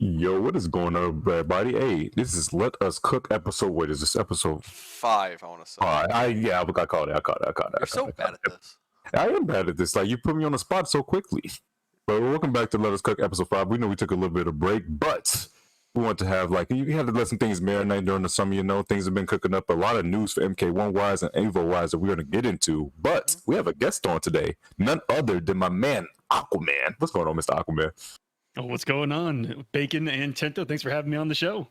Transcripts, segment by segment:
Yo, what is going on, everybody? Hey, this is Let Us Cook episode. What is this episode? 5, I want to say. All right, I caught it. I caught it. You're so bad at this. I am bad at this. Like, you put me on the spot so quickly. But welcome back to Let Us Cook episode 5. We know we took a little bit of break, but we want to have, like, you had to let some things marinate during the summer. You know, things have been cooking up. A lot of news for MK1 wise and Evo wise that we're going to get into. But we have a guest on today, none other than my man, Aquaman. What's going on, Mr. Aquaman? Oh, what's going on? Bacon and Tento, thanks for having me on the show.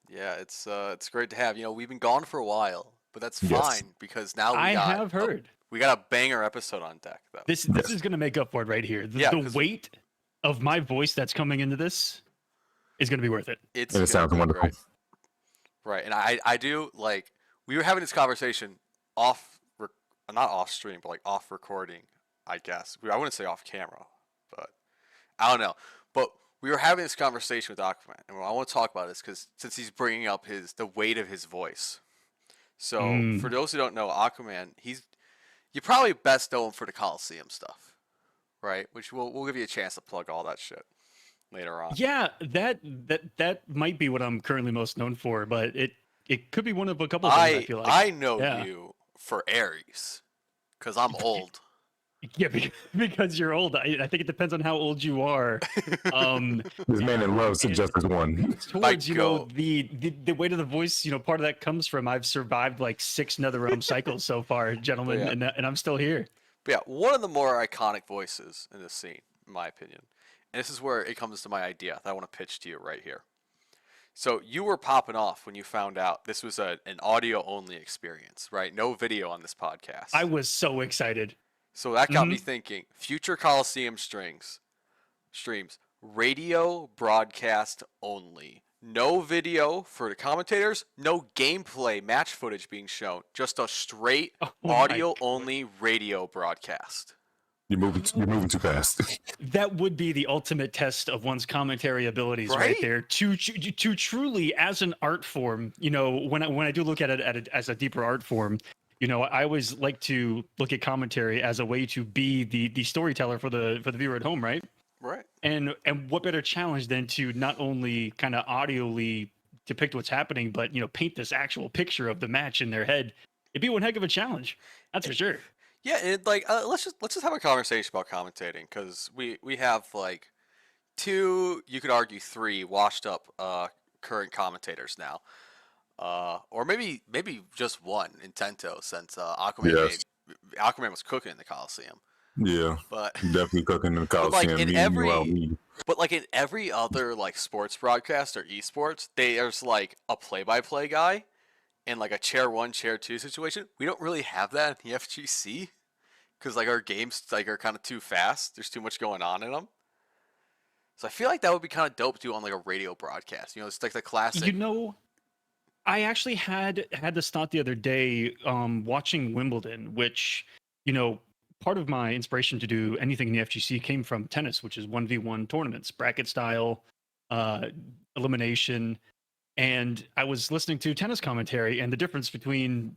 Yeah, it's great to have. You know, we've been gone for a while, but that's Yes. fine because now I have heard. we got a banger episode on deck, though. This is going to make up for it right here. The weight of my voice that's coming into this is going to be worth it. It's And it sounds wonderful. great. Right, and I do, like, we were having this conversation not off stream, but, like, off recording, I guess. I wouldn't say off camera, but I don't know. But we were having this conversation with Aquaman, and what I want to talk about is because since he's bringing up the weight of his voice. So for those who don't know, Aquaman, you probably best know him for the Coliseum stuff, right? Which we'll give you a chance to plug all that shit later on. Yeah, that might be what I'm currently most known for, but it could be one of a couple of things, I feel like. I know you for Ares, because I'm old. Yeah, because you're old. I think it depends on how old you are. This man in love suggests one. Towards the weight of the voice, part of that comes from I've survived like 6 NetherRealm cycles so far, gentlemen, and I'm still here. But yeah, one of the more iconic voices in this scene, in my opinion, and this is where it comes to my idea that I want to pitch to you right here. So you were popping off when you found out this was an audio only experience, right? No video on this podcast. I was so excited. So that got me thinking, future Coliseum streams, radio broadcast only. No video for the commentators, no gameplay match footage being shown, just a straight audio only radio broadcast. You're moving too fast. That would be the ultimate test of one's commentary abilities right there. To truly, as an art form, when I do look at it as a deeper art form, I always like to look at commentary as a way to be the storyteller for the viewer at home, right? Right. And what better challenge than to not only kind of audioly depict what's happening, but paint this actual picture of the match in their head. It'd be one heck of a challenge. That's for sure. Yeah, and let's just have a conversation about commentating, because we have like 2, you could argue 3 washed up current commentators now. Or maybe just 1 in Tento, since Aquaman was cooking in the Coliseum. Yeah, but definitely cooking in the Coliseum. But like in every other like sports broadcast or esports, there's like a play-by-play guy and like a chair 1, chair 2 situation. We don't really have that in the FGC because like our games like are kind of too fast. There's too much going on in them. So I feel like that would be kind of dope to do on like a radio broadcast. It's like the classic. I actually had this thought the other day watching Wimbledon, which, part of my inspiration to do anything in the FGC came from tennis, which is 1v1 tournaments, bracket style, elimination. And I was listening to tennis commentary and the difference between,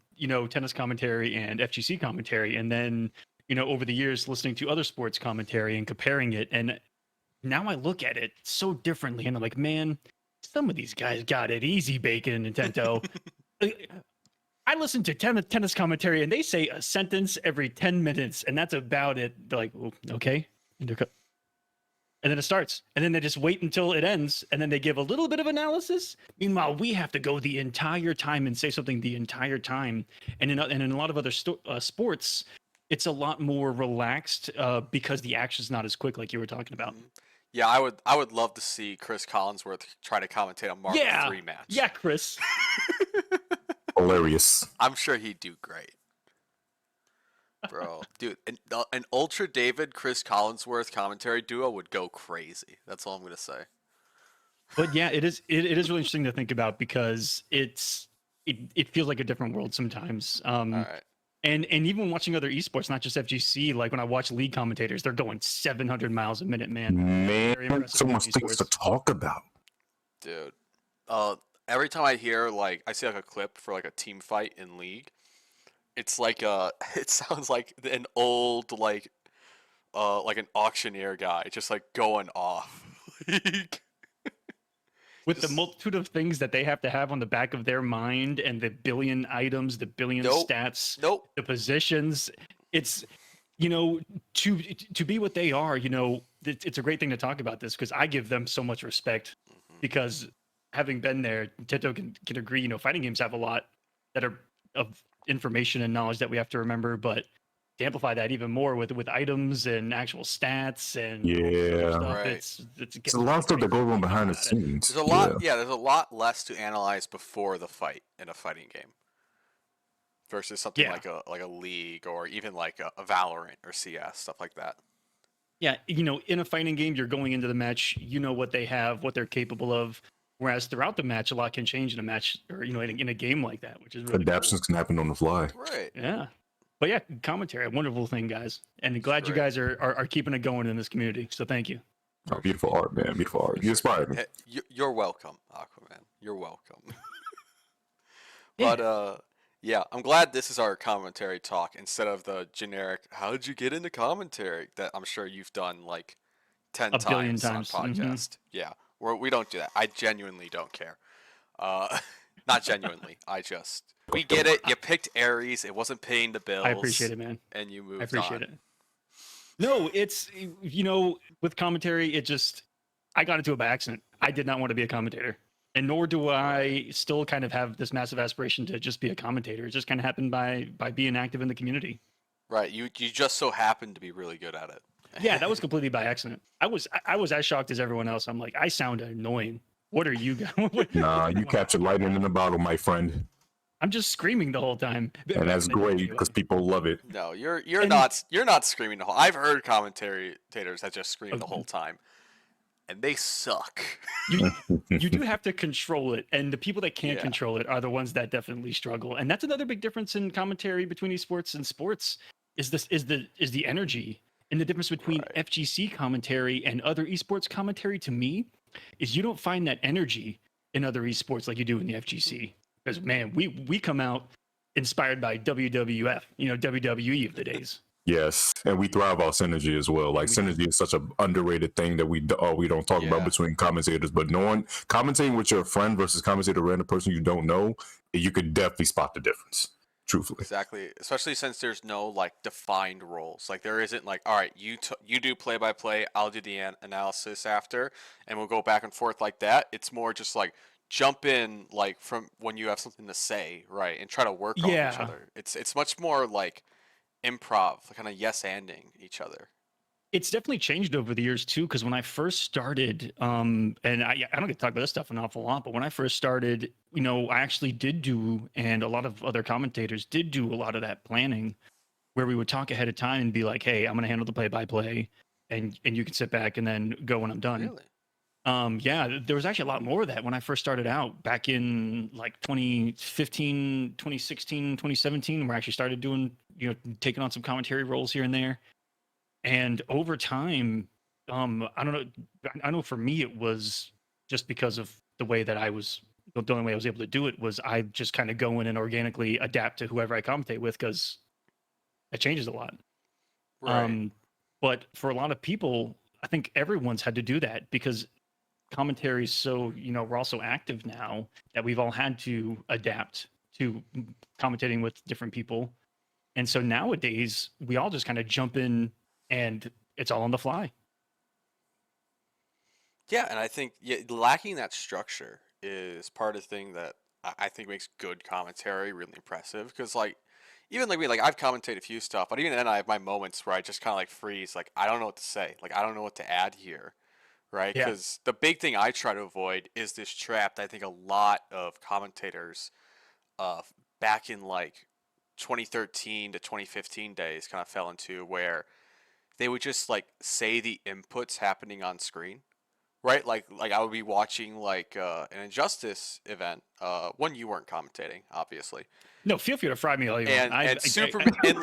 tennis commentary and FGC commentary. And then, over the years, listening to other sports commentary and comparing it. And now I look at it so differently and I'm like, man, some of these guys got it easy, Bacon and Tento. I listen to tennis commentary and they say a sentence every 10 minutes and that's about it. They're like, oh, okay. And then it starts. And then they just wait until it ends and then they give a little bit of analysis. Meanwhile, we have to go the entire time and say something the entire time. And in a lot of other sports, it's a lot more relaxed because the action's not as quick like you were talking about. Yeah, I would love to see Chris Collinsworth try to commentate a Marvel 3 match. Yeah, Chris. Hilarious. I'm sure he'd do great. Bro, dude, an Ultra David Chris Collinsworth commentary duo would go crazy. That's all I'm gonna say. But yeah, it is really interesting to think about because it feels like a different world sometimes. All right. And even watching other esports, not just FGC, like when I watch league commentators, they're going 700 miles a minute, man. Man, so much things to talk about. Dude, every time I hear I see like a clip for like a team fight in League, it's like it sounds like an old like an auctioneer guy just like going off. with the multitude of things that they have to have on the back of their mind and the billion items, the billion stats, the positions, it's, to be what they are, it's a great thing to talk about this because I give them so much respect because having been there, Tento can agree, fighting games have a lot that are of information and knowledge that we have to remember, but to amplify that even more with items and actual stats and all this other stuff, Right. it's a lot of stuff that goes on behind the scenes. There's a lot, there's a lot less to analyze before the fight in a fighting game versus something like a League or even like a Valorant or CS, stuff like that. Yeah, in a fighting game, you're going into the match, what they have, what they're capable of. Whereas throughout the match, a lot can change in a match or in a game like that, which is really adaptations can happen on the fly. Right. Yeah. But yeah, commentary, a wonderful thing, guys. And glad you guys are keeping it going in this community. So thank you. Oh, beautiful art, man. Beautiful art. You inspired me. You're welcome, Aquaman. You're welcome. But yeah, I'm glad this is our commentary talk instead of the generic "How did you get into commentary?" that I'm sure you've done like 10 times on podcast. Yeah, we don't do that. I genuinely don't care. Not genuinely. We get it. You picked Ares. It wasn't paying the bills. I appreciate it, man. And you moved on. I appreciate it. No, it's, with commentary, I got into it by accident. I did not want to be a commentator. And nor do I still kind of have this massive aspiration to just be a commentator. It just kind of happened by being active in the community. Right. You just so happened to be really good at it. Yeah, that was completely by accident. I was as shocked as everyone else. I'm like, I sound annoying. What are you guys? Nah, you captured lightning in a bottle, my friend. I'm just screaming the whole time. And that's great because people love it. No, you're not screaming the whole. I've heard commentators that just scream the whole time, and they suck. You do have to control it, and the people that can't control it are the ones that definitely struggle. And that's another big difference in commentary between esports and sports is the energy. And the difference between FGC commentary and other esports commentary to me is you don't find that energy in other esports like you do in the FGC. Because man, we come out inspired by WWF, WWE of the days. Yes, and we thrive off synergy as well. Like synergy is such an underrated thing that we don't talk about between commentators. But commentating with your friend versus commentating a random person you don't know, you could definitely spot the difference. Truthfully, exactly. Especially since there's no like defined roles. Like there isn't like, all right, you do play by play, I'll do the analysis after, and we'll go back and forth like that. It's more just like jump in like from when you have something to say, right, and try to work on each other. It's much more like improv, kind of yes-anding each other. It's definitely changed over the years too, because when I first started, and I don't get to talk about this stuff an awful lot, but when I first started, I actually did do, and a lot of other commentators did do a lot of that planning, where we would talk ahead of time and be like, "Hey, I'm going to handle the play-by-play, and you can sit back and then go when I'm done." Really? Yeah, there was actually a lot more of that when I first started out back in like 2015, 2016, 2017, where I actually started doing, taking on some commentary roles here and there. And over time, I don't know. I know for me, it was just because of the way that the only way I was able to do it was I just kind of go in and organically adapt to whoever I commentate with because it changes a lot. Right. But for a lot of people, I think everyone's had to do that because commentary is so, we're also active now that we've all had to adapt to commentating with different people. And so nowadays, we all just kind of jump in and it's all on the fly. Yeah, and I think lacking that structure is part of the thing that I think makes good commentary really impressive. Because even like me, like I've commentated a few stuff, but even then I have my moments where I just kind of like freeze, like I don't know what to say, like I don't know what to add here, right? Because the big thing I try to avoid is this trap that I think a lot of commentators, back in like 2013 to 2015 days, kind of fell into, where they would just like say the inputs happening on screen, right? Like I would be watching like an Injustice event, when you weren't commentating, obviously. No, feel free to fry me all you want. And Superman and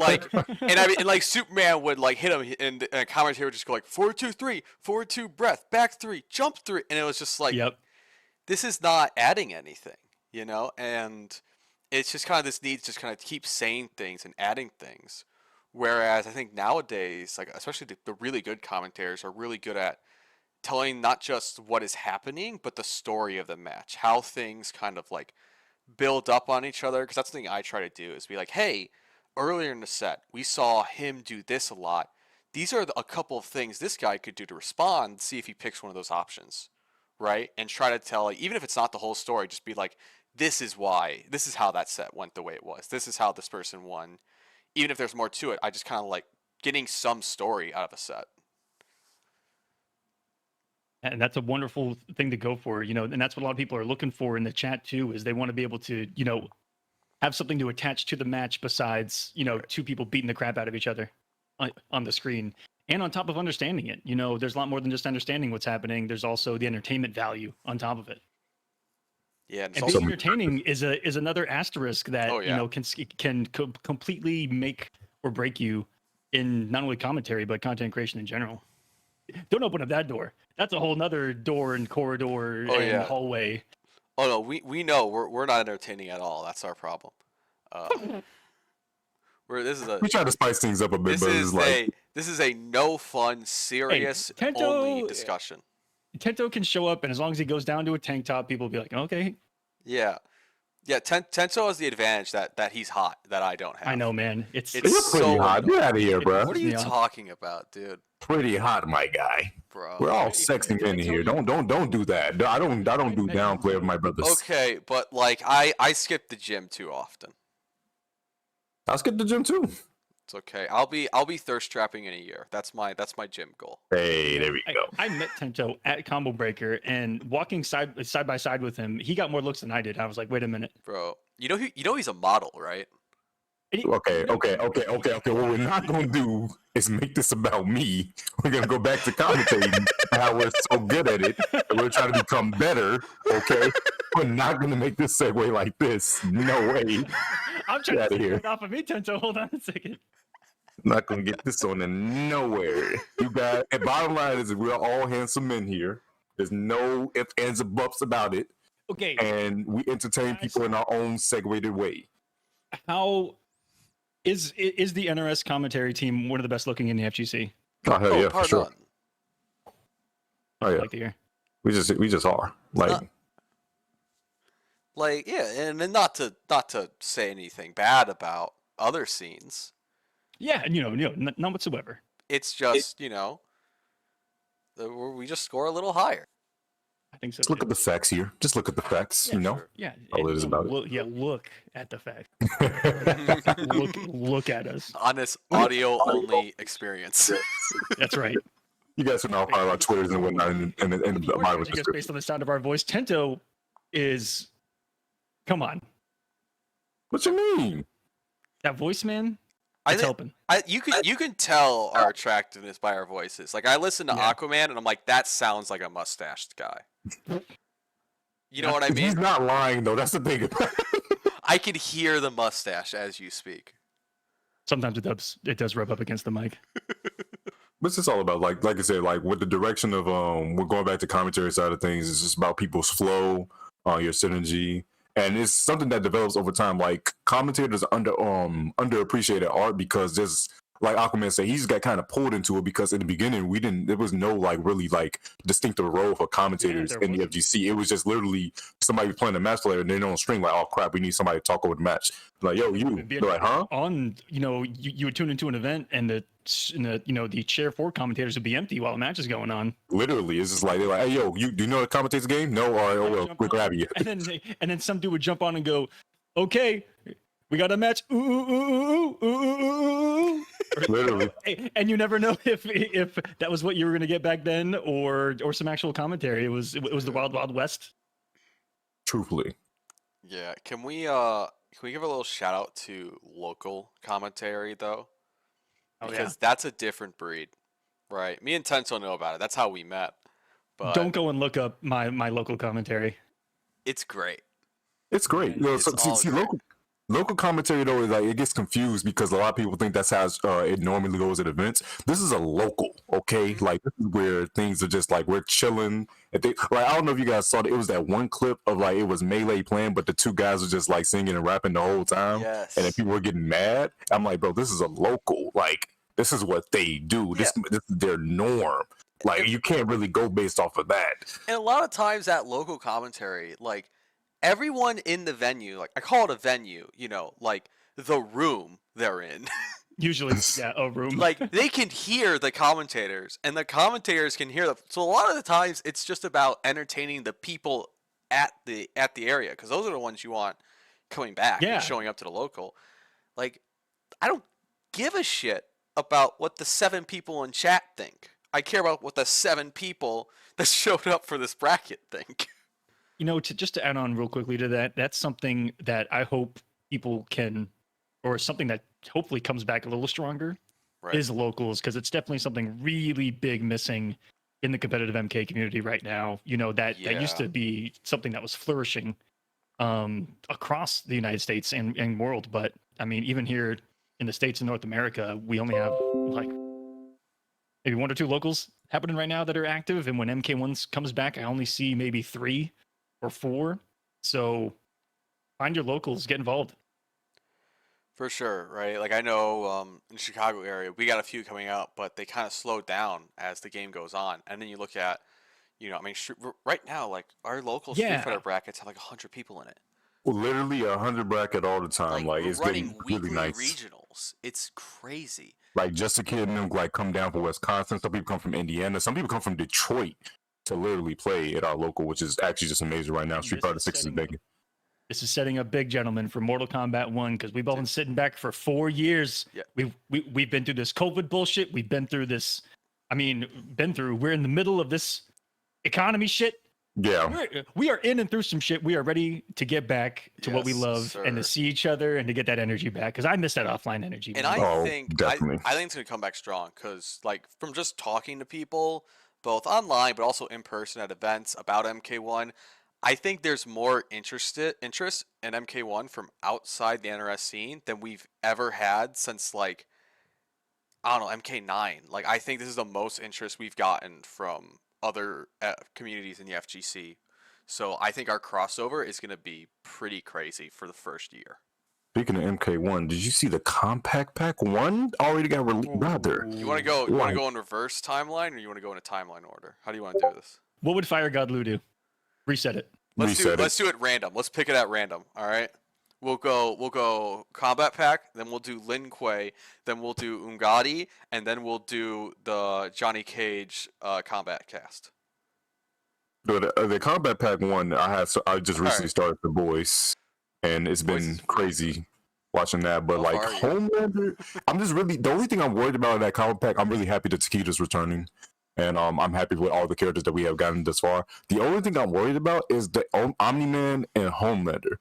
like Superman would like hit him, and a commentator would just go like 4-2-3, 4-2 breath, back 3, jump 3, and it was just like, this is not adding anything, and it's just kind of this need to just kind of keep saying things and adding things. Whereas I think nowadays, like especially the really good commentators are really good at telling not just what is happening, but the story of the match, how things kind of like build up on each other. Because that's the thing I try to do is be like, hey, earlier in the set, we saw him do this a lot. These are a couple of things this guy could do to respond. See if he picks one of those options, right? And try to tell, like, even if it's not the whole story, just be like, this is why, this is how that set went the way it was. This is how this person won. Even if there's more to it, I just kind of like getting some story out of a set. And that's a wonderful thing to go for, and that's what a lot of people are looking for in the chat too, is they want to be able to, have something to attach to the match besides, two people beating the crap out of each other on the screen. And on top of understanding it, there's a lot more than just understanding what's happening. There's also the entertainment value on top of it. Yeah, and being entertaining is another asterisk that can completely make or break you in not only commentary but content creation in general. Don't open up that door. That's a whole nother door and corridor and hallway. Oh no, we know we're not entertaining at all. That's our problem. We try to spice things up a bit, this is a no fun, serious only discussion. Tento can show up, and as long as he goes down to a tank top, people will be like, okay. Yeah. Tento has the advantage that he's hot that I don't have. I know, man. It's pretty hot. Get out of here, bro. What are you talking about, dude? Pretty hot, my guy. Bro, we're all sexy men here. Don't do that. I don't do downplay of my brothers. Okay, but like I skip the gym too often. I'll skip the gym too. It's okay. I'll be thirst trapping in a year. That's my gym goal. Hey, there we go. I met Tento at Combo Breaker, and walking side by side with him, he got more looks than I did. I was like, wait a minute, bro. You know he's a model, right? Okay. What we're not gonna do is make this about me. We're gonna go back to commentating how we're so good at it, and we're trying to become better. Okay, we're not gonna make this segue like this. No way. I'm trying to get off of me, Tento. Hold on a second. Not gonna get this on in nowhere. You guys. And bottom line is, we're all handsome men here. There's no ifs, ands, or buts about it. Okay. And we entertain people in our own segued way. How is the NRS commentary team one of the best looking in the FGC? Oh hell yeah, for sure. Oh yeah. Like the year. We just are and then not to say anything bad about other scenes. Yeah, none whatsoever. It's just we just score a little higher. I think so. Just look at the facts here. Just look at the facts. Yeah, Sure. Yeah. All it is about it. Yeah, look at the facts. look at us. On this audio only experience. That's right. You guys can all follow our Twitters and whatnot, and based on the sound of our voice, Tento is. Come on. What you mean? That voice, man. It's helping. You can tell our attractiveness by our voices. Like I listen to Aquaman and I'm like, that sounds like a mustached guy. You know what I mean? He's not lying though. That's the thing. I can hear the mustache as you speak. Sometimes it does rub up against the mic. What's this all about? Like I said, like with the direction of we're going back to commentary side of things. It's just about people's flow, your synergy. And it's something that develops over time. Like commentators underappreciated art because there's, like Aquaman said, he's got kind of pulled into it because in the beginning there was no really distinctive role for commentators in the FGC. It was just literally somebody playing a match player and they're on stream like, oh crap, we need somebody to talk over the match. Like, yo, you. They're like, huh? You would tune into an event and the chair for commentators would be empty while the match is going on. Literally, it's just like they're like, hey, yo, do you know the commentator's game? No, all right, oh well, we'll grab you. And then some dude would jump on and go, okay, we got a match. Ooh, ooh, ooh, ooh, ooh, ooh. Literally. And you never know if that was what you were going to get back then or some actual commentary. It was the Wild Wild West. Truthfully. Yeah. Can we give a little shout out to local commentary though? Because that's a different breed, right? Me and Tento know about it. That's how we met. But don't go and look up my local commentary. It's great. It's great. Local commentary though is like it gets confused because a lot of people think that's how it normally goes at events. This is a local, okay? Like this is where things are just like we're chilling. I don't know if you guys saw it was that one clip of like it was Melee playing, but the two guys were just like singing and rapping the whole time. Yes. And then people were getting mad. I'm like, bro, this is a local. Like this is what they do. This is their norm. Like you can't really go based off of that. And a lot of times that local commentary, like everyone in the venue, like I call it a venue, you know, like the room they're in. Usually, yeah, a room. Like they can hear the commentators and the commentators can hear them. So a lot of the times it's just about entertaining the people at the area, because those are the ones you want coming back Yeah. and showing up to the local. Like I don't give a shit about what the 7 people in chat think. I care about what the 7 people that showed up for this bracket think. You know, just to add on real quickly to that, that's something that I hope people can, or something that hopefully comes back a little stronger, Right. is locals, because it's definitely something really big missing in the competitive MK community right now. You know, that used Yeah. to be something that was flourishing across the United States and world. But I mean, even here in the States and North America, we only have like maybe 1 or 2 locals happening right now that are active. And when MK1 comes back, I only see maybe 3 or 4. So find your locals, get involved. For sure, right? Like I know in the Chicago area, we got a few coming out, but they kind of slowed down as the game goes on. And then you look at, you know, I mean, right now, like our local Street Yeah. Fighter brackets have like 100 people in it. Literally 100 bracket all the time. Like we're it's running getting weekly really nice. regionals. It's crazy. Like just a kid and them like come down from Wisconsin. Some people come from Indiana. Some people come from Detroit to literally play at our local, which is actually just amazing right now. Street Fighter 6 is big. This is setting up big, gentlemen, for Mortal Kombat 1, because we've all been sitting back for 4 years. Yeah. We've been through this COVID bullshit. We've been through this. I mean, we're in the middle of this economy shit. Yeah. We are in and through some shit. We are ready to get back to what we Yes, love and to sir. see each other and to get that energy back, because I miss that offline energy. And man. Oh, I think definitely. I think it's gonna come back strong, because like from just talking to people, both online but also in person at events about MK1, I think there's more interest in MK1 from outside the NRS scene than we've ever had since like I don't know, MK9. Like I think this is the most interest we've gotten from other communities in the FGC. So I think our crossover is gonna be pretty crazy for the first year. Speaking of MK1, did you see the Compact Pack 1 already got released? Brother. You want to go? You want Like- to go in reverse timeline, or you want to go in a timeline order? How do you want to do this? What would Fire God Lou do? Reset it. Let's Reset it. let's do it random. Let's pick it at random. All right. We'll go Combat Pack, then we'll do Lin Kuei, then we'll do Ungadi, and then we'll do the Johnny Cage Combat Cast. The Combat Pack 1, I just recently Alright. started The Boys, and it's Boys been is really crazy watching that. But How like far are you? Homelander, I'm just really the only thing I'm worried about in that Combat Pack. I'm really happy that Takeda's returning, and I'm happy with all the characters that we have gotten this far. The only thing I'm worried about is the Omni-Man and Homelander.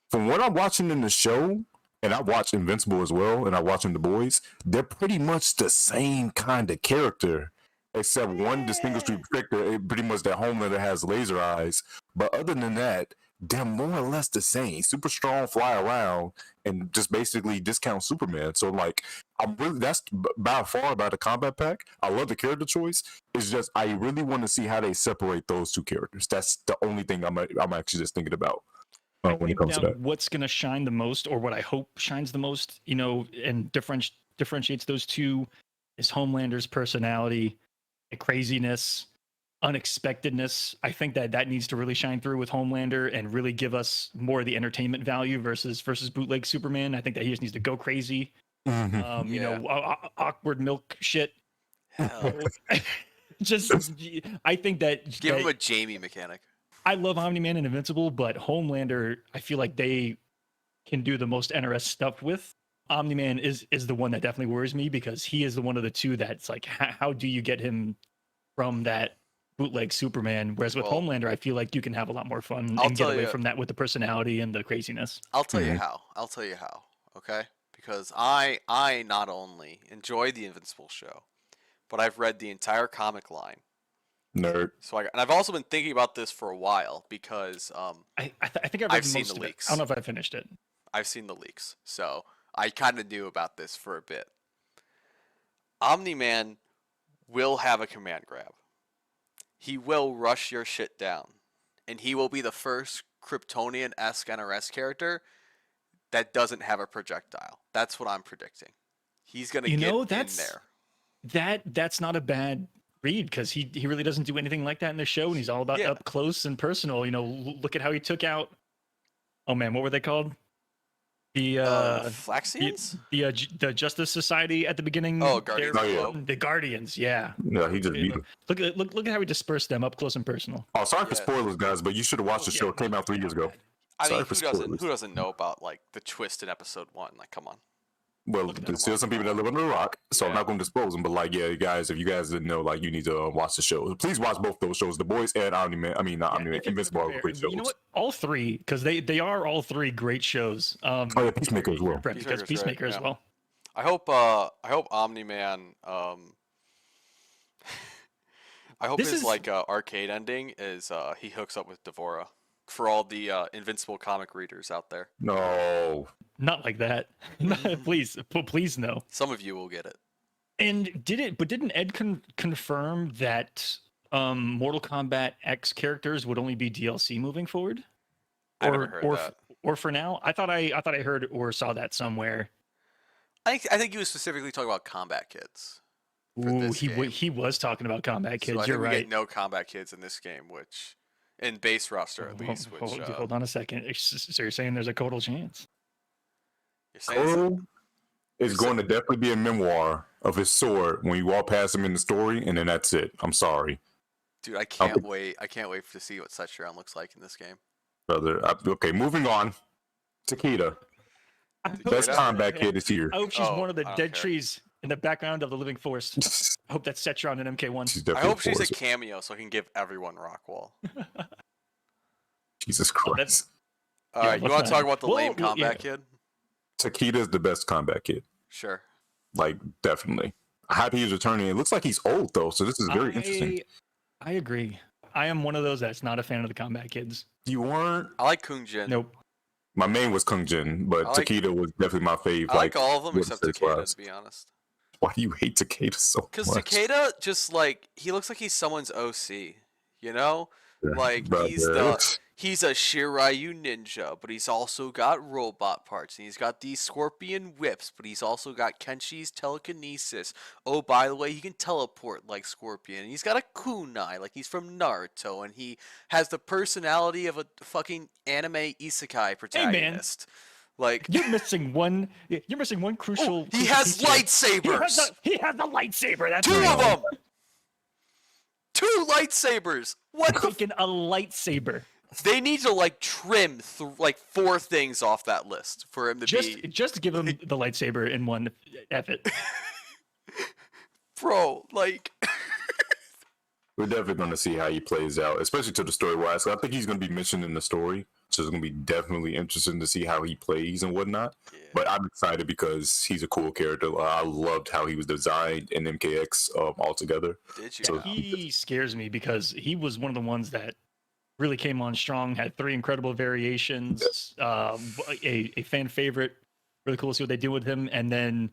From what I'm watching in the show, and I watch Invincible as well, and I watch The Boys, they're pretty much the same kind of character, except one distinguishing factor, pretty much that Homelander has laser eyes. But other than that, they're more or less the same. Super strong, fly around, and just basically discount Superman. So like, that's by far about the Combat Pack. I love the character choice. It's just I really want to see how they separate those two characters. That's the only thing I'm actually just thinking about when it comes to that. What's going to shine the most, or what I hope shines the most, you know, and differentiates those two, is Homelander's personality, craziness, unexpectedness. I think that needs to really shine through with Homelander and really give us more of the entertainment value versus bootleg Superman. I think that he just needs to go crazy. Mhm. You know, awkward milk shit. Hell, Just, I think that give him a Jamie mechanic. I love Omni-Man and Invincible, but Homelander, I feel like they can do the most NRS stuff with. Omni-Man is the one that definitely worries me, because he is the one of the two that's like, how do you get him from that bootleg Superman? Whereas with Well, Homelander, I feel like you can have a lot more fun I'll and get tell away you- from that with the personality and the craziness. I'll tell you Mhm. how. I'll tell you how. Okay, because I not only enjoy the Invincible show, but I've read the entire comic line. Nerd. So and I've also been thinking about this for a while, because I think I've read I've seen most the of it. leaks. I don't know if I finished it. I've seen the leaks, so I kind of knew about this for a bit. Omni-Man will have a command grab. He will rush your shit down, and he will be the first Kryptonian-esque NRS character that doesn't have a projectile. That's what I'm predicting. He's gonna You get know, in that's- there. That's not a bad read because he really doesn't do anything like that in the show, and he's all about up close and personal. You know, look at how he took out. Oh man, what were they called? The Flaxians? The Justice Society at the beginning. Oh, Guardians. The Guardians. Yeah. Yeah, he just beat him. Look at how he dispersed them up close and personal. Oh, sorry for spoilers, guys, but you should have watched the show. It came out 3 years ago. I mean, who doesn't know about like the twist in episode 1? Like, come on. Well, there's still some people that live under a rock, so I'm not going to dispose them. But like, yeah, you guys, if you guys didn't know, like, you need to watch the show. Please watch both those shows, The Boys and Omni-Man. I mean, not Omni-Man, Invincible are great shows. You know what? All three, because they are all three great shows. Oh yeah, Peacemaker as well. Because Peacemaker as well. I hope Omni-Man. I hope his like arcade ending is he hooks up with Devora. For all the Invincible comic readers out there. No. Not like that. Please no. Some of you will get it. And didn't Ed confirm that Mortal Kombat X characters would only be DLC moving forward? I haven't heard that. Or for now? I thought I heard or saw that somewhere. I think he was specifically talking about Combat Kids. Ooh, he was talking about Combat Kids. So You're right. We get no Combat Kids in this game, which in base roster at least. Hold on a second. So you're saying there's a total chance? Kotal is going to definitely be a memoir of his sword when you walk past him in the story, and then that's it. I'm sorry, dude. I can't wait. I can't wait to see what Setchiron looks like in this game, brother. Okay, moving on. Takeda, best combat kid is here. I hope she's one of the dead trees in the background of the living forest. I hope that's Setchiron and MK1. I hope she's a cameo so I can give everyone Rockwall. Jesus Christ! All right, you want to talk about the lame combat kid? Takeda's the best combat kid. Sure. Like, definitely. I'm happy he's returning. It looks like he's old, though, so this is very interesting. I agree. I am one of those that's not a fan of the combat kids. You weren't? I like Kung Jin. Nope. My main was Kung Jin, but Takeda was definitely my fave. I like all of them except Takeda, to be honest. Why do you hate Takeda so much? Because Takeda just, like, he looks like he's someone's OC, you know? Like, he's a Shiryu ninja, but he's also got robot parts, and he's got these scorpion whips, but he's also got Kenshi's telekinesis. Oh, by the way, he can teleport like Scorpion, and he's got a kunai, like he's from Naruto, and he has the personality of a fucking anime isekai protagonist. Hey, man. Like, you're missing one crucial. He has lightsabers. He has a lightsaber. That's two of them. 2 lightsabers. What? Freaking a lightsaber. They need to like trim like 4 things off that list for him to just give him the lightsaber in one effort. Bro, like we're definitely going to see how he plays out, especially to the story wise. I think he's going to be mentioned in the story, so it's going to be definitely interesting to see how he plays and whatnot. Yeah. But I'm excited because he's a cool character. I loved how he was designed in MKX altogether. Did you? So he scares me because he was one of the ones that really came on strong, had 3 incredible variations, a fan favorite. Really cool to see what they do with him. And then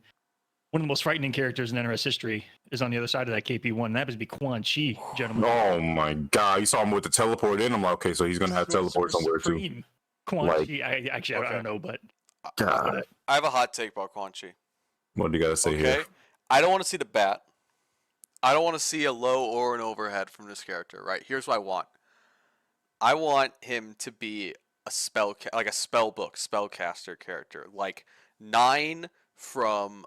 one of the most frightening characters in NRS history is on the other side of that KP1, and that happens to be Quan Chi, gentlemen. Oh my God. You saw him with the teleport in. I'm like, okay, so he's going to have teleport somewhere too. Quan Chi. I don't know, but God. I have a hot take about Quan Chi. What do you got to say here? I don't want to see the bat. I don't want to see a low or an overhead from this character, right? Here's what I want. I want him to be a spellcaster character, like 9 from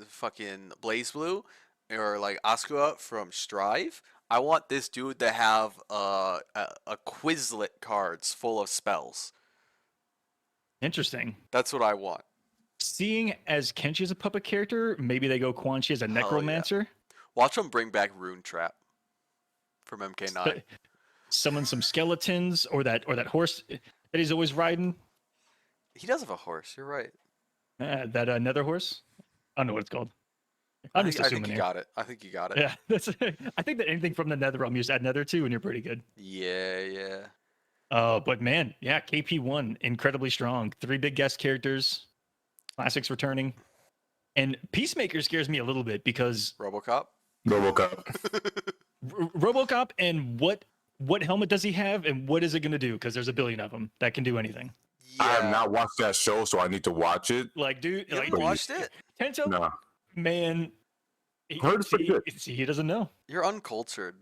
fucking Blaze Blue, or like Asua from Strive. I want this dude to have a Quizlet cards full of spells. Interesting. That's what I want. Seeing as Kenshi is a puppet character, maybe they go Quan Chi as a necromancer. Yeah. Watch them bring back Rune Trap from MK9. Summon some skeletons, or that horse that he's always riding. He does have a horse. You're right. That nether horse. I don't know what it's called. I think you got it. I think you got it. Yeah, I think that anything from the nether realm, you just add nether to, and you're pretty good. Yeah. But man, yeah, KP1 incredibly strong. 3 big guest characters, classics returning, and Peacemaker scares me a little bit because RoboCop, and what helmet does he have, and what is it going to do? Because there's a billion of them that can do anything. Yeah. I have not watched that show, so I need to watch it. Like, dude, you haven't watched it? Tento, man, Heard it's pretty good. See, he doesn't know. You're uncultured.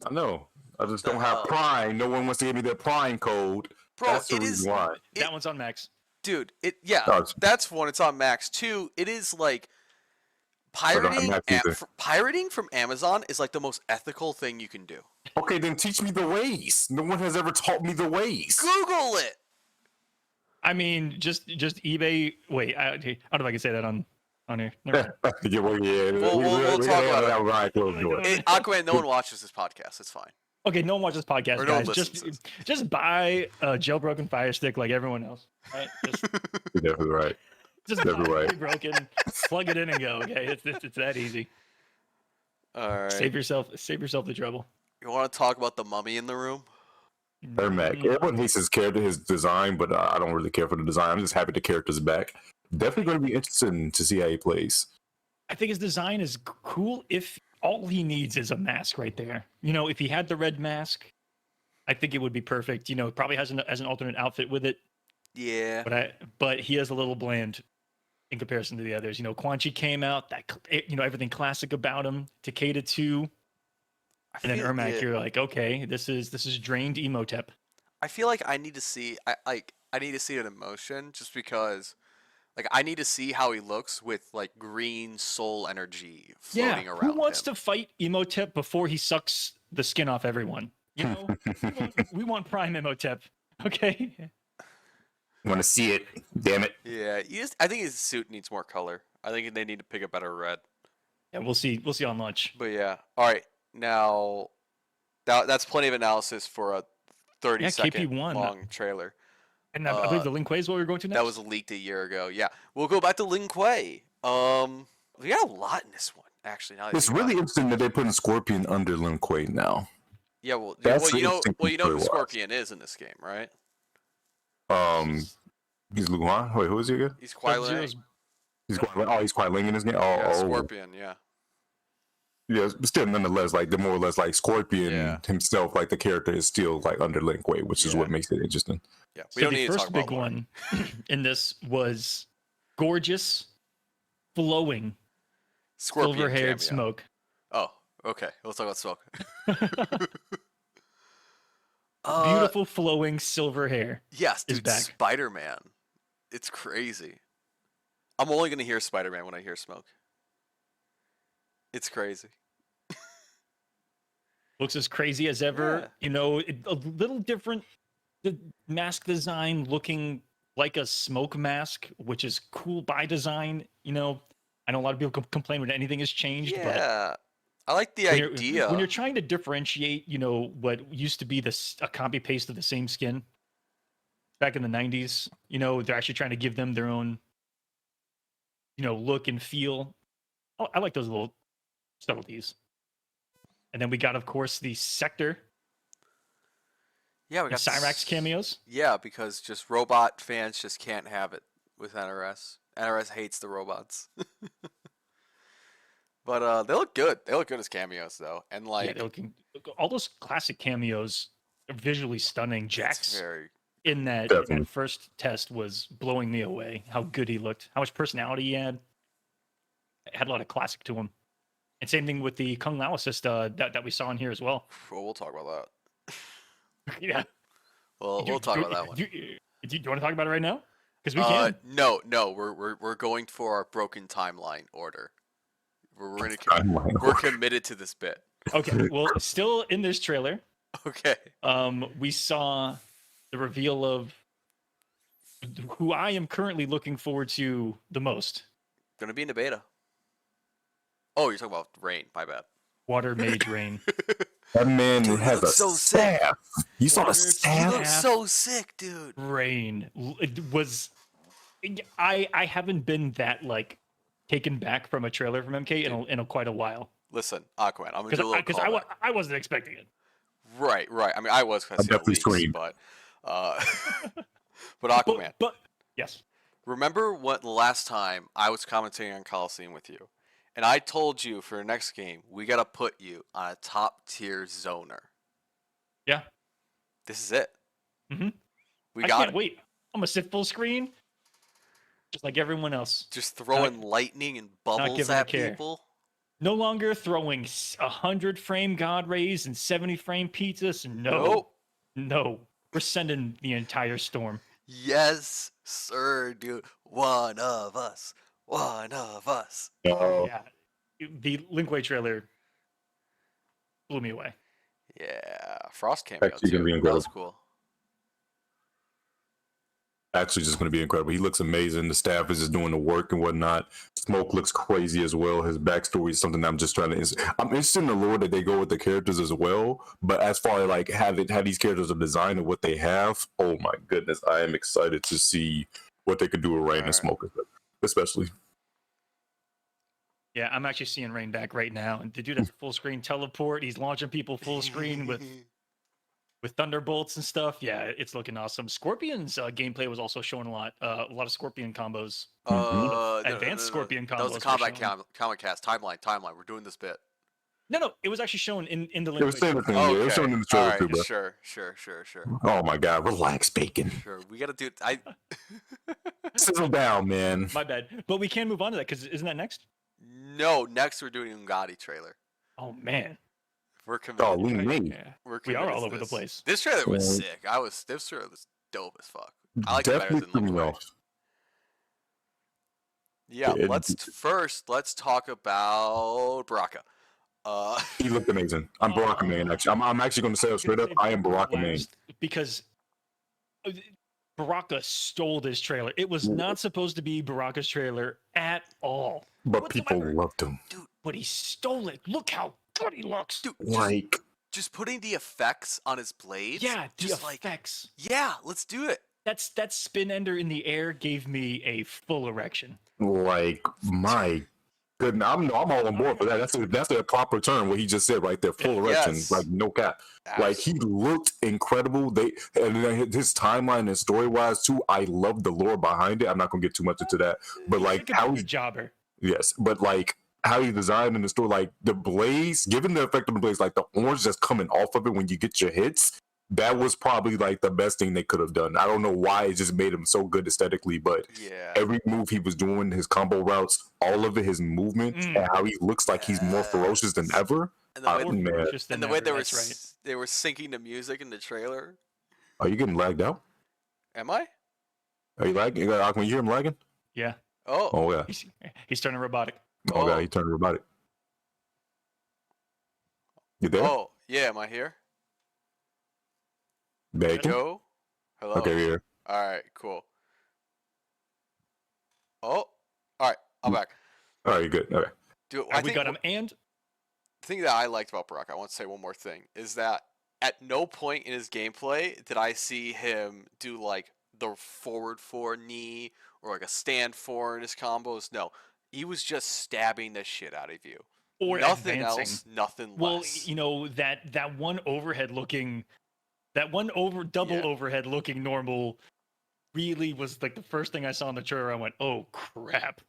I know. I just The don't have hell? Prime. No one wants to give me their Prime code. Bro, That's the it is reason why. That one's on Max. Dude, Oh, that's one. It's on Max. Two, it is like pirating. Max either. Pirating from Amazon is like the most ethical thing you can do. Okay, then teach me the ways. No one has ever taught me the ways. Google it. I mean, just eBay. Wait, I don't know if I can say that on here. Never mind. Yeah, well, yeah. We'll talk about it. Right, close the door. Aquaman, no one watches this podcast. It's fine. Okay, no one watches podcast, Or no one guys. listens to this. Just buy a jailbroken Fire Stick like everyone else. Right? You're definitely right. Just That's buy it right. broken, plug it in and go. Okay, it's that easy. All right. Save yourself the trouble. You want to talk about the mummy in the room? Ermac. Everyone hates his character, his design, but I don't really care for the design. I'm just happy the character's back. Definitely going to be interesting to see how he plays. I think his design is cool if all he needs is a mask right there. You know, if he had the red mask, I think it would be perfect. You know, probably has an alternate outfit with it, Yeah. but he is a little bland in comparison to the others. You know, Quan Chi came out, everything classic about him. Takeda too, and then Ermac, you're like, okay, this is drained Emotep. I feel like I need to see I need to see an emotion just because like I need to see how he looks with like green soul energy floating around. Who wants him. to fight Emotep before he sucks the skin off everyone? You know, we want Prime Emotep. Okay. Want to see it? Damn it! Yeah, I think his suit needs more color. I think they need to pick a better red. Yeah, we'll see. We'll see on launch. But yeah, all right. Now, that's plenty of analysis for a 30-second KP1. long trailer. And I believe the Lin Kuei is what we're going to next. That was leaked a year ago. Yeah, we'll go back to Lin Kuei. We got a lot in this one actually. Now that I It's think about really it. interesting that they're putting Scorpion under Lin Kuei now. Yeah, well, That's you know interesting who story-wise. Scorpion is in this game, right? He's Luan. Wait, who is he again? He's Kuei Sub-Zero's- Ling. He's quite Ling in his game. Yeah, Oh, Scorpion. Yeah. yeah, but still, nonetheless, like the more or less, like Scorpion Yeah. himself, like the character is still like under Lin Kuei, which is Yeah. what makes it interesting. Yeah. We So don't the need to talk first about big lore. one in this was flowing, Scorpion silver-haired cameo. smoke. Oh, okay. Let's talk about smoke. Beautiful flowing silver hair. Yes, is dude. back. Spider-Man. It's crazy. I'm only gonna hear Spider-Man when I hear smoke. It's crazy. Looks as crazy as ever. Yeah. You know, a little different. The mask design looking like a smoke mask, which is cool by design. You know, I know a lot of people complain when anything has changed, but Yeah. I like the when idea. when you're trying to differentiate, you know, what used to be a copy paste of the same skin back in the 90s, you know, they're actually trying to give them their own, you know, look and feel. Oh, I like those little subtleties. And then we got, of course, the Sector Yeah, we and got Cyrax cameos. Yeah, because just robot fans just can't have it with NRS. NRS hates the robots. But they look good. They look good as cameos though, and Yeah, like they're looking, all those classic cameos are visually stunning. it's Jax very in that Definitely. first test was blowing me away. How good he looked, how much personality he had. Had a lot of classic to him. And same thing with the Kung Lao assist that we saw in here as well. Well, we'll talk about that. Yeah, We'll talk about that one. Do you want to talk about it right now? Because we can. No, we're going for our broken timeline order. We're committed to this bit. Okay. Well, still in this trailer, Okay. we saw the reveal of who I am currently looking forward to the most. Gonna be in the beta. Oh, you're talking about Rain. My bad. Water Mage Rain. That man Dude, he has a looks so sick. staff. You saw the Water He staff? looks so sick, dude. Rain. It was. I haven't been that like taken back from a trailer from MK in quite a while. Listen, Aquaman. I'm gonna do a little Because callback. I wasn't expecting it. Right. I mean, I was I because definitely leaks, screamed. but but Aquaman. But yes. Remember what the last time I was commenting on Coliseum with you, and I told you for the next game we gotta put you on a top tier zoner. Yeah. This is it. Mhm. We I got can't it. wait. I'm gonna sit full screen, just like everyone else. Just throwing lightning and bubbles giving a at care. people. No longer throwing 100-frame God rays and 70-frame pizzas. No, Nope. no. We're sending the entire storm. Yes, sir, dude. One of us. One of us. Yeah. The Lin Kuei trailer blew me away. Yeah, Frost cameo Actually too. gonna be That incredible. was cool. Actually just going to be incredible. He looks amazing. The staff is just doing the work and whatnot. Smoke looks crazy as well. His backstory is something that I'm just trying to. I'm interested in the lore that they go with the characters as well. But as far as like how these characters are designed and what they have, oh my goodness, I am excited to see what they could do with Rain and Alright. Smoke, especially. Yeah, I'm actually seeing Rain back right now, and the dude has a full screen teleport. He's launching people full screen with thunderbolts and stuff. Yeah, it's looking awesome. Scorpion's gameplay was also showing a lot of Scorpion combos. Advanced Scorpion That was a combos were combat shown. comic cast timeline. We're doing this bit. No, it was actually shown in the It was Lin Kuei saying the trailer. thing. Yeah, it was shown in the trailer Alright, too, bro. sure. Oh my God, relax, Bacon. Sure. We gotta do Settle down, man. My bad. But we can move on to that because isn't that next? No, next we're doing Ungati trailer. Oh man, We're committed. Oh, Lin Kuei. yeah. We're We are committed all to over the this. place. This trailer was Yeah. sick. This trailer was dope as fuck. I like it better Definitely than threw Lin me Kuei. off. Yeah, Yeah, let's talk about Baraka. He looked amazing. I'm Baraka man. Actually, I'm actually going to say it straight up. I am Baraka man. Because Baraka stole this trailer. It was not supposed to be Baraka's trailer at all. But people whatsoever. loved him. But he stole it. Look how good he looks. Dude, Like, just putting the effects on his blades. Yeah, the just like, effects. yeah, let's do it. That spin ender in the air gave me a full erection. my goodness, I'm all on board for that. That's a proper term. What he just said right there, full erection, Yes. like no cap. Like he looked incredible. And then his timeline and story wise too. I love the lore behind it. I'm not gonna get too much into that, but like how he's jobber. Yes, but like how he designed in the story, like the blaze, given the effect of the blaze, like the orange just coming off of it when you get your hits. That was probably like the best thing they could have done. I don't know why it just made him so good aesthetically, but Yeah. every move he was doing, his combo routes, all of it, his movement, and how he looks like he's more ferocious than ever. And the way, Man, and the way they were they were syncing the music in the trailer. are you getting lagged out? Am I? Are you lagging? Can you hear him lagging? Yeah. Oh. Oh yeah. He's turning robotic. Oh yeah, he turned robotic. You there? Oh, yeah, am I here? Bacon? Yo? Hello? Okay, here. Alright, cool. Oh, alright, I'm back. All right, you're good. Okay. Dude, We got him. And the thing that I liked about Brock, I want to say one more thing, is that at no point in his gameplay did I see him do like the forward 4 knee or like a stand 4 in his combos. No, he was just stabbing the shit out of you. or Nothing advancing. else, nothing Well, less. you know that one overhead looking, double overhead looking normal, really was like the first thing I saw in the trailer. I went, oh crap.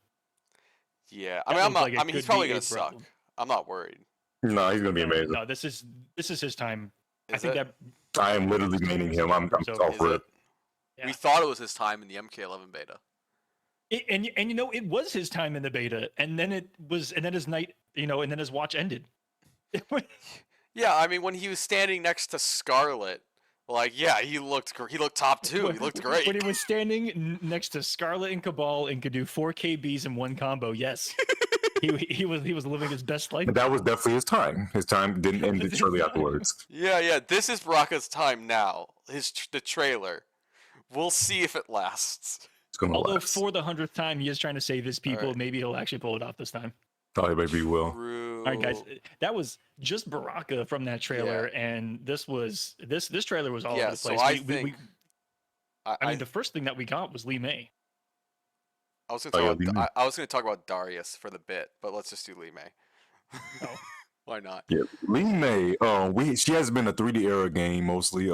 Yeah, That I mean, I'm looked not. like it I mean, he's could probably be a gonna suck. problem. I'm not worried. No, he's gonna be amazing. No, this is his time. I Is think it? that I am literally meaning him. I'm So, all Is for it? it. Yeah. We thought it was his time in the MK11 beta. and you know it was his time in the beta, and then his night, and then his watch ended. Yeah, I mean, when he was standing next to Scarlet, like, yeah, he looked top 2. He looked great. When he was standing next to Scarlet and Cabal and could do 4 KBs in one combo, yes, he was living his best life. But that was definitely his time. His time didn't end shortly afterwards. Yeah. This is Baraka's time now. The trailer. We'll see if it lasts. It's gonna Although last. for the 100th time, he is trying to save his people. Alright. Maybe he'll actually pull it off this time. Probably maybe he will. True. All right, guys, that was just Baraka from that trailer, and this trailer was all over Yeah, the so place. I think. I mean, the first thing that we got was Lee May. I was Oh, gonna yeah, talk. Lee May. I was gonna talk about Darius for the bit, but let's just do Lee May. Oh. Why not? Yeah, Lin Kuei. She has been a 3D era game mostly.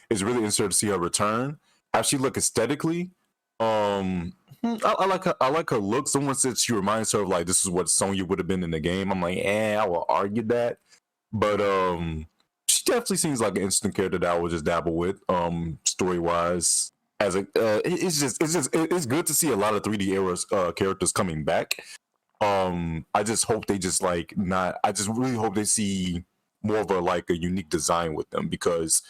It's really interesting to see her return. How she look aesthetically. I like her. I like her look. Someone said she reminds her of like this is what Sonya would have been in the game. I'm like, I will argue that, but she definitely seems like an interesting character that I would just dabble with. Story wise, it's good to see a lot of 3D era characters coming back. I just hope they just like not. I just really hope they see more of a like a unique design with them because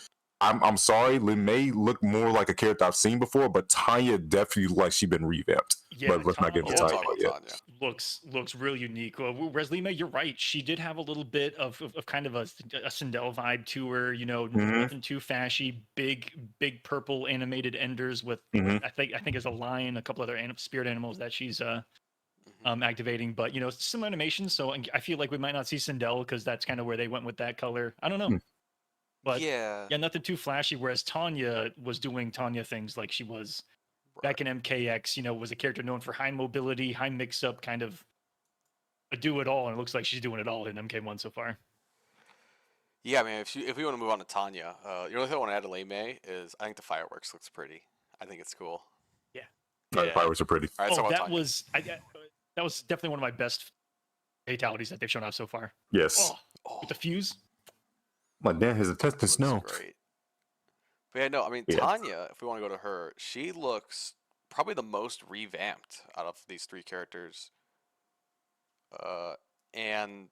I'm sorry, Lin May looked more like a character I've seen before, but Tanya definitely looked like she'd been revamped. Yeah, But let's not get into We'll Tanya talk about yet. Tanya. looks real unique. Whereas Lima, you're right. She did have a little bit of kind of a Sindel vibe to her. You know, Mhm. nothing too fashy. Big purple animated enders with Mhm. I think is a lion, a couple other spirit animals that she's Mhm. activating. But you know, similar animation. So I feel like we might not see Sindel because that's kind of where they went with that color. I don't know. Hmm. But Yeah. yeah, nothing too flashy. Whereas Tanya was doing Tanya things like she was back in MKX. You know, was a character known for high mobility, high mix-up, kind of a do it all, and it looks like she's doing it all in MK1 so far. Yeah, I mean, if we want to move on to Tanya, the only thing I want to add to Lei Mei is I think the fireworks looks pretty. I think it's cool. Yeah. The fireworks are pretty. All right, so Oh, about that Tanya. was that was definitely one of my best fatalities that they've shown off so far. Yes. Oh, Oh, with the fuse. My dad has a test to looks snow. great. But yeah, no, I mean Yeah. Tanya. If we want to go to her, she looks probably the most revamped out of these three characters. And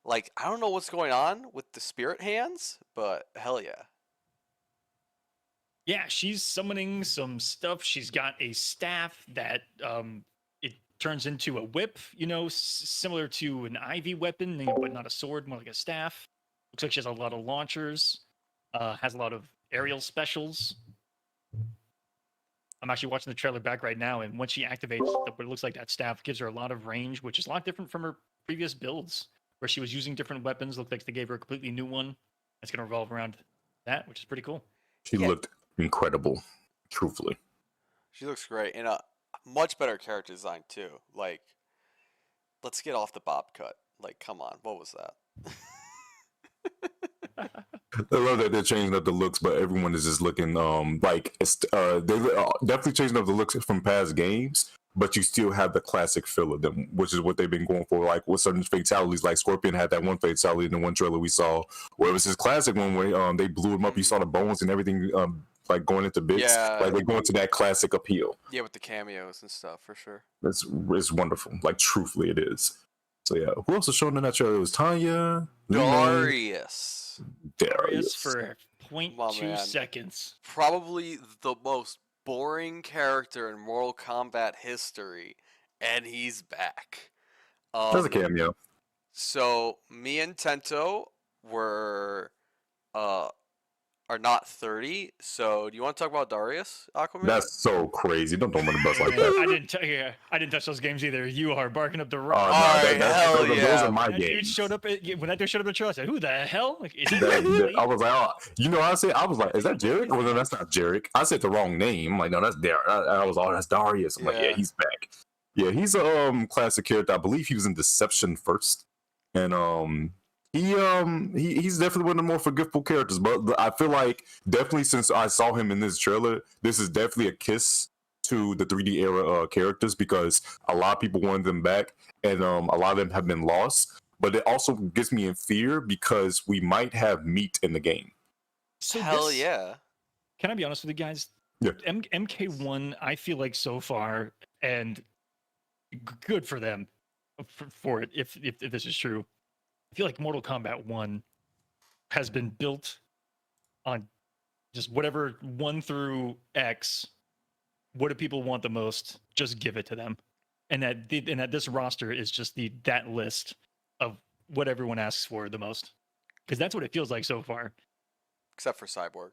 like I don't know what's going on with the spirit hands, but hell yeah. Yeah, she's summoning some stuff. She's got a staff that it turns into a whip, you know, similar to an Ivy weapon, you know, but not a sword, more like a staff. Looks like she has a lot of launchers, has a lot of aerial specials. I'm actually watching the trailer back right now, and when she activates what it looks like that staff gives her a lot of range, which is a lot different from her previous builds, where she was using different weapons. Looked like they gave her a completely new one. That's going to revolve around that, which is pretty cool. She Yeah. looked incredible, truthfully. She looks great and a much better character design too. Like, let's get off the bob cut. Like, come on, what was that? I love that they're changing up the looks, but everyone is just looking like it's they definitely changing up the looks from past games, but you still have the classic feel of them, which is what they've been going for. Like with certain fatalities, like Scorpion had that one fatality in the one trailer we saw, where it was his classic one where they blew him up. You saw the bones and everything like going into bits. Yeah. Like they're going to that classic appeal. Yeah, with the cameos and stuff for sure. It's wonderful. Like truthfully, it is. So yeah, who else was shown in that trailer? It was Tanya, Lin May, Darius. Darius for My 0.2 man. seconds. Probably the most boring character in Mortal Kombat history, and he's back. That's a cameo. So me and Tento were are not 30. So do you want to talk about Darius, Aquaman? That's so crazy. Don't throw him in the bus like Yeah, that. I didn't touch those games either. You are barking up the Oh, rock. no, Alright, hell those yeah. are my That dude games. showed up when that dude showed up in the trailer. I said, "Who the hell? Like, is he I was like, oh, you know, I was like, is that Jarek? Well, no, that's not Jarek. I said the wrong name. I'm like, no, that's Darius. I was, oh, that's Darius. I'm like, yeah, Yeah. he's back. Yeah, he's a classic character. I believe he was in Deception first, and he's definitely one of the more forgivable characters. But I feel like definitely since I saw him in this trailer, this is definitely a kiss to the 3D era characters because a lot of people wanted them back, and a lot of them have been lost. But it also gets me in fear because we might have meat in the game. So Hell this- yeah. Can I be honest with you guys? Yeah. MK1, I feel like so far, and good for them for it. If this is true, I feel like Mortal Kombat 1 has been built on just whatever 1 through X. What do people want the most? Just give it to them, and that this roster is just that list of what everyone asks for the most, because that's what it feels like so far. Except for cyborgs.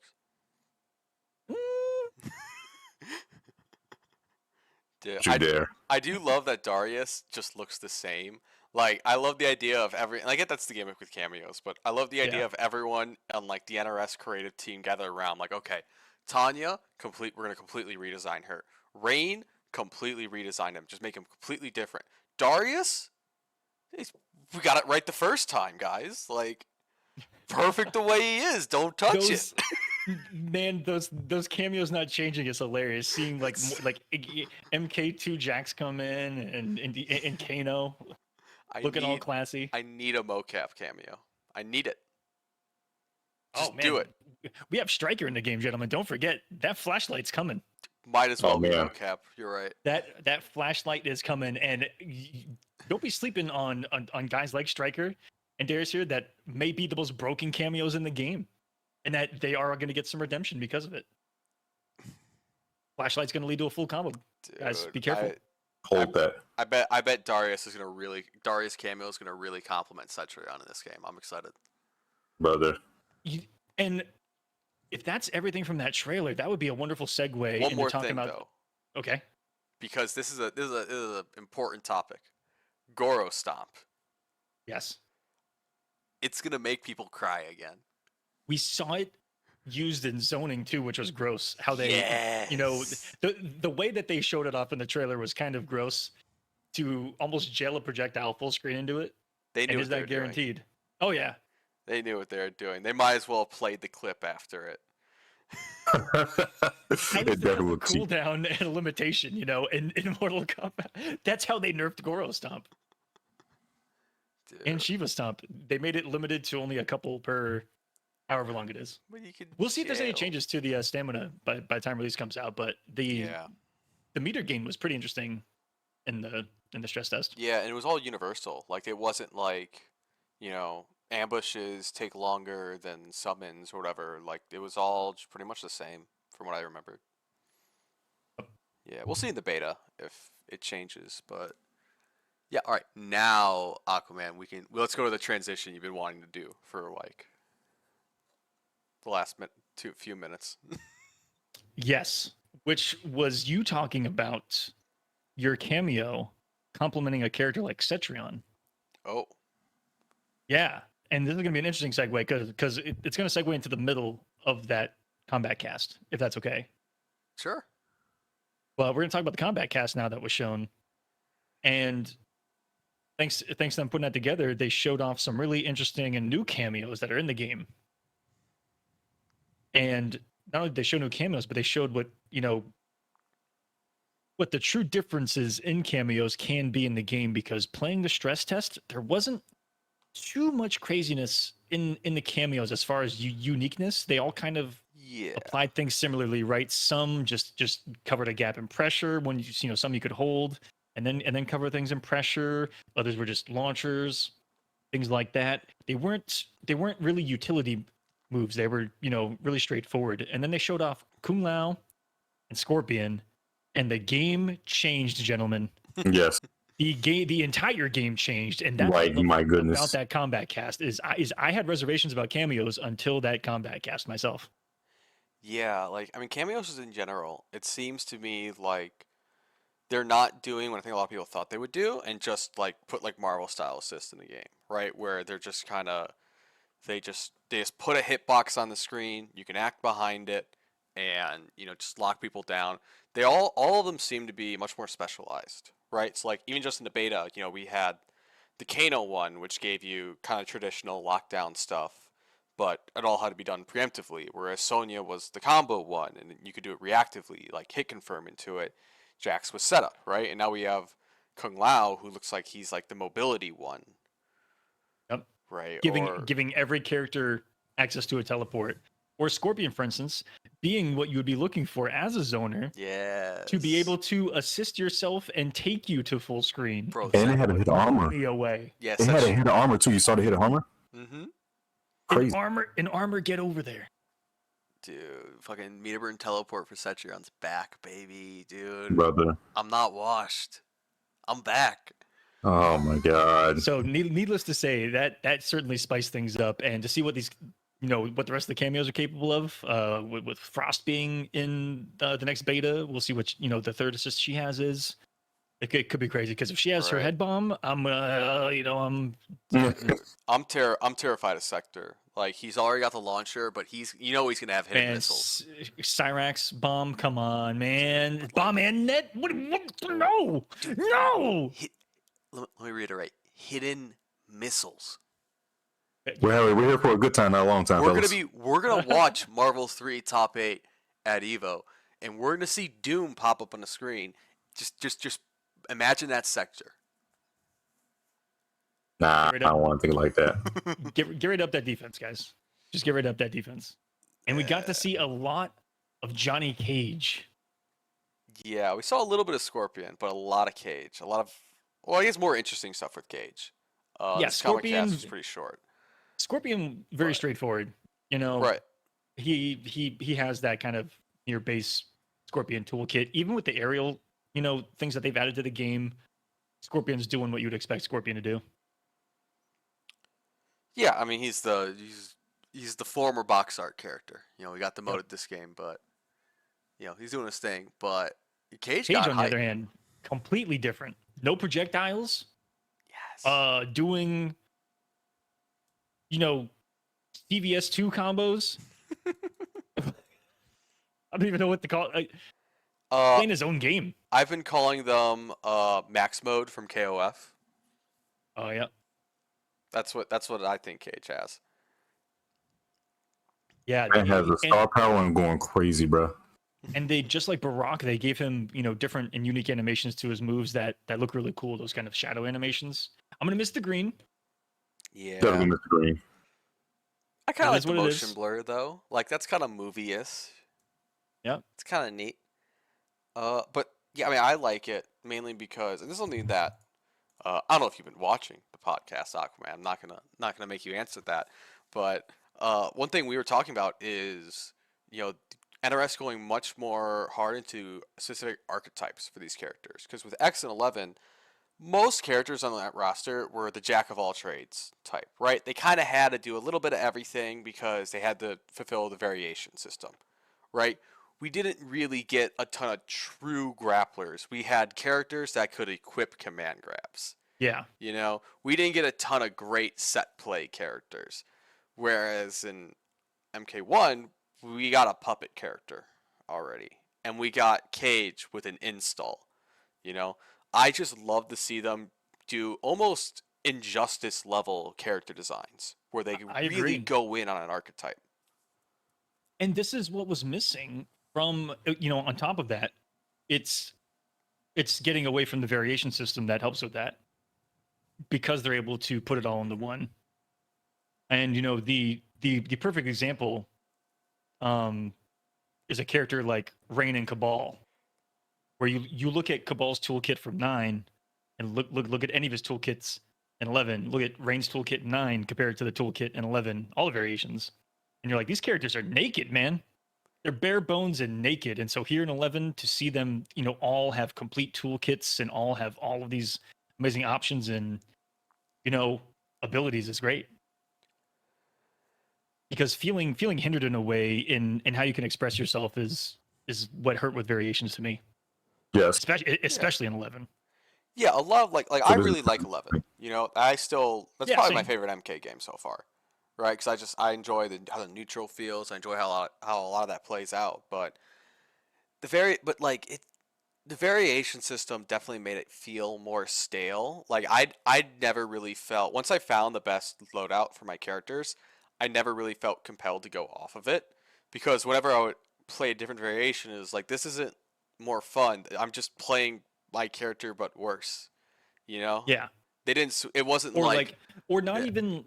Dude, You dare? I do love that Darius just looks the same. Like, I love the idea of and I get that's the gimmick with cameos, but I love the idea Yeah. of everyone on like the NRS creative team gather around. Like, okay, Tanya, we're gonna completely redesign her. Rain, completely redesign him, just make him completely different. Darius, we got it right the first time, guys. Like, perfect the way he is. Don't touch it. Man, those cameos not changing is hilarious. Seeing like MK2 Jax come in and Kano looking all classy. I need a mocap cameo. I need it. Just Oh man, do it. we have Striker in the game, gentlemen. Don't forget that flashlight's coming. Might as well Oh, be man. mocap. You're right. That flashlight is coming, and don't be sleeping on guys like Stryker and Darius here that may be the most broken cameos in the game, and that they are going to get some redemption because of it. Flashlight's going to lead to a full combo. Guys, Dude, be careful. Hold that. I bet Darius cameo is gonna really complement Cetrion in this game. I'm excited. Brother. And if that's everything from that trailer, that would be a wonderful segue One into more talking thing about. though, Okay. because this is a important topic. Goro Stomp. Yes. It's gonna make people cry again. We saw it used in zoning too, which was gross. How they, you know, Yes. the way that they showed it off in the trailer was kind of gross. To almost jail a projectile full screen into it. They knew And what is they that were doing. guaranteed? Oh yeah. They knew what they were doing. They might as well have played the clip after it. I It definitely a looks cheap. cooldown and a limitation, you know, in Mortal Kombat. That's how they nerfed Goro Stomp Dude. and Shiva Stomp. They made it limited to only a couple per however long it is. But you could We'll see if there's any jail. changes to the stamina by the time release comes out. But the meter gain was pretty interesting in the stress test. Yeah, and it was all universal. Like it wasn't like, you know, ambushes take longer than summons or whatever. Like it was all just pretty much the same from what I remembered. Yeah, we'll see in the beta if it changes, but yeah, all right. Now, Aquaman, let's go to the transition you've been wanting to do for like the last few minutes. Yes, which was you talking about your cameo complimenting a character like Cetrion. Oh, Yeah, and this is going to be an interesting segue because it's going to segue into the middle of that combat cast, if that's okay. sure. Well, we're going to talk about the combat cast now that was shown, and thanks to them putting that together, they showed off some really interesting and new cameos that are in the game. And not only did they show new cameos, but they showed what the true differences in cameos can be in the game. Because playing the stress test, there wasn't too much craziness in the cameos as far as uniqueness. They all kind of applied things similarly, right? Some just covered a gap in pressure when some you could hold and then cover things in pressure. Others were just launchers, things like that. They weren't really utility moves. They were really straightforward. And then they showed off Kung Lao and Scorpion, and the game changed, gentlemen. Yes. The entire game changed, and that's Like, my goodness. about that combat cast is I had reservations about cameos until that combat cast myself. Yeah, like I mean, cameos in general, it seems to me like they're not doing what I think a lot of people thought they would do, and just like put like Marvel style assists in the game, right? Where they're just kind of they just put a hitbox on the screen, you can act behind it, and just lock people down. They all of them seem to be much more specialized, right? So like even just in the beta, we had the Kano one, which gave you kind of traditional lockdown stuff, but it all had to be done preemptively. Whereas Sonya was the combo one, and you could do it reactively, like hit confirm into it. Jax was setup, right? And now we have Kung Lao, who looks like he's like the mobility one. Yep. Right. Giving every character access to a teleport. Or Scorpion, for instance, being what you would be looking for as a zoner. Yeah. To be able to assist yourself and take you to full screen. Bro, And it had a hit armor. Away. Yes. It had a hit armor too. You saw the hit armor? Mm-hmm. Crazy. An armor, get over there. Dude, fucking meter burn teleport for Cetrion's back, baby, dude. Brother. I'm not washed. I'm back. Oh my god. So needless to say, that certainly spiced things up, and to see what these what the rest of the cameos are capable of, with Frost being in the next beta, we'll see what the third assist she has is. It could be crazy because if she has her head bomb, I'm terrified of Sector. Like he's already got the launcher, but he's gonna have hidden missiles. Cyrax bomb, come on, man, bomb and net. What? No, no. Let me reiterate: hidden missiles. We're here for a good time, not a long time. We're gonna watch Marvel 3 Top 8 at Evo, and we're gonna see Doom pop up on the screen. Just imagine that Sector. Nah, I don't want to think like that. Get rid of that defense, guys. Just get rid of that defense. And we got to see a lot of Johnny Cage Yeah, we saw a little bit of Scorpion, but a lot of Cage. A lot of, well, I guess more interesting stuff with Cage. Yeah, This comic cast Scorpion. was pretty short. Scorpion, very But straightforward. You know, right, he has that kind of near base Scorpion toolkit. Even with the aerial, things that they've added to the game, Scorpion's doing what you'd expect Scorpion to do. yeah. I mean, he's the former box art character. We got demoted this game, but he's doing his thing. But Cage Cage, got on the hype. other hand, completely different. No projectiles. Yes. Doing, CVS 2 combos. I don't even know what to call it. Playing his own game. I've been calling them Max Mode from KOF. Oh yeah. That's what I think Cage has. Yeah. Man has a star power and going crazy, bro. And they, just like Barack, they gave him, different and unique animations to his moves that look really cool. Those kind of shadow animations. I'm gonna miss the green. Yeah. Definitely Mr. Green. I kind of like the what it motion is. blur though. Like that's kind of movie-ish. Yeah. It's kind of neat. But yeah, I mean, I like it mainly because, and this is something that I don't know if you've been watching the podcast Aquaman. I'm not gonna make you answer that. But one thing we were talking about is NRS going much more hard into specific archetypes for these characters. Because with X and 11, most characters on that roster were the jack of all trades type, right? They kind of had to do a little bit of everything because they had to fulfill the variation system, right? We didn't really get a ton of true grapplers. We had characters that could equip command grabs. Yeah. We didn't get a ton of great set play characters. Whereas in MK1, we got a puppet character already. And we got Cage with an install. I just love to see them do almost Injustice level character designs where they I really agree. go in on an archetype. And this is what was missing from, on top of that, it's getting away from the variation system that helps with that, because they're able to put it all into one. And the perfect example is a character like Rain and Cabal, where you look at Cabal's toolkit from 9 and look at any of his toolkits in 11. Look at Rain's toolkit in 9 compared to the toolkit in 11, all the variations. And you're like, these characters are naked, man. They're bare bones and naked. And so here in 11, to see them, all have complete toolkits and all have all of these amazing options and, abilities is great. Because feeling hindered in a way in how you can express yourself is what hurt with variations to me. Yes. Especially in 11. Yeah, a lot of like I really like 11. That's Yeah, probably my same. favorite MK game so far, right? Because I enjoy how the neutral feels. I enjoy how a lot of that plays out. But the variation system definitely made it feel more stale. Like I never really felt, once I found the best loadout for my characters, I never really felt compelled to go off of it, because whenever I would play a different variation, is like, this isn't more fun. I'm just playing my character but worse. Yeah. They didn't. It wasn't Or like or not yeah. even,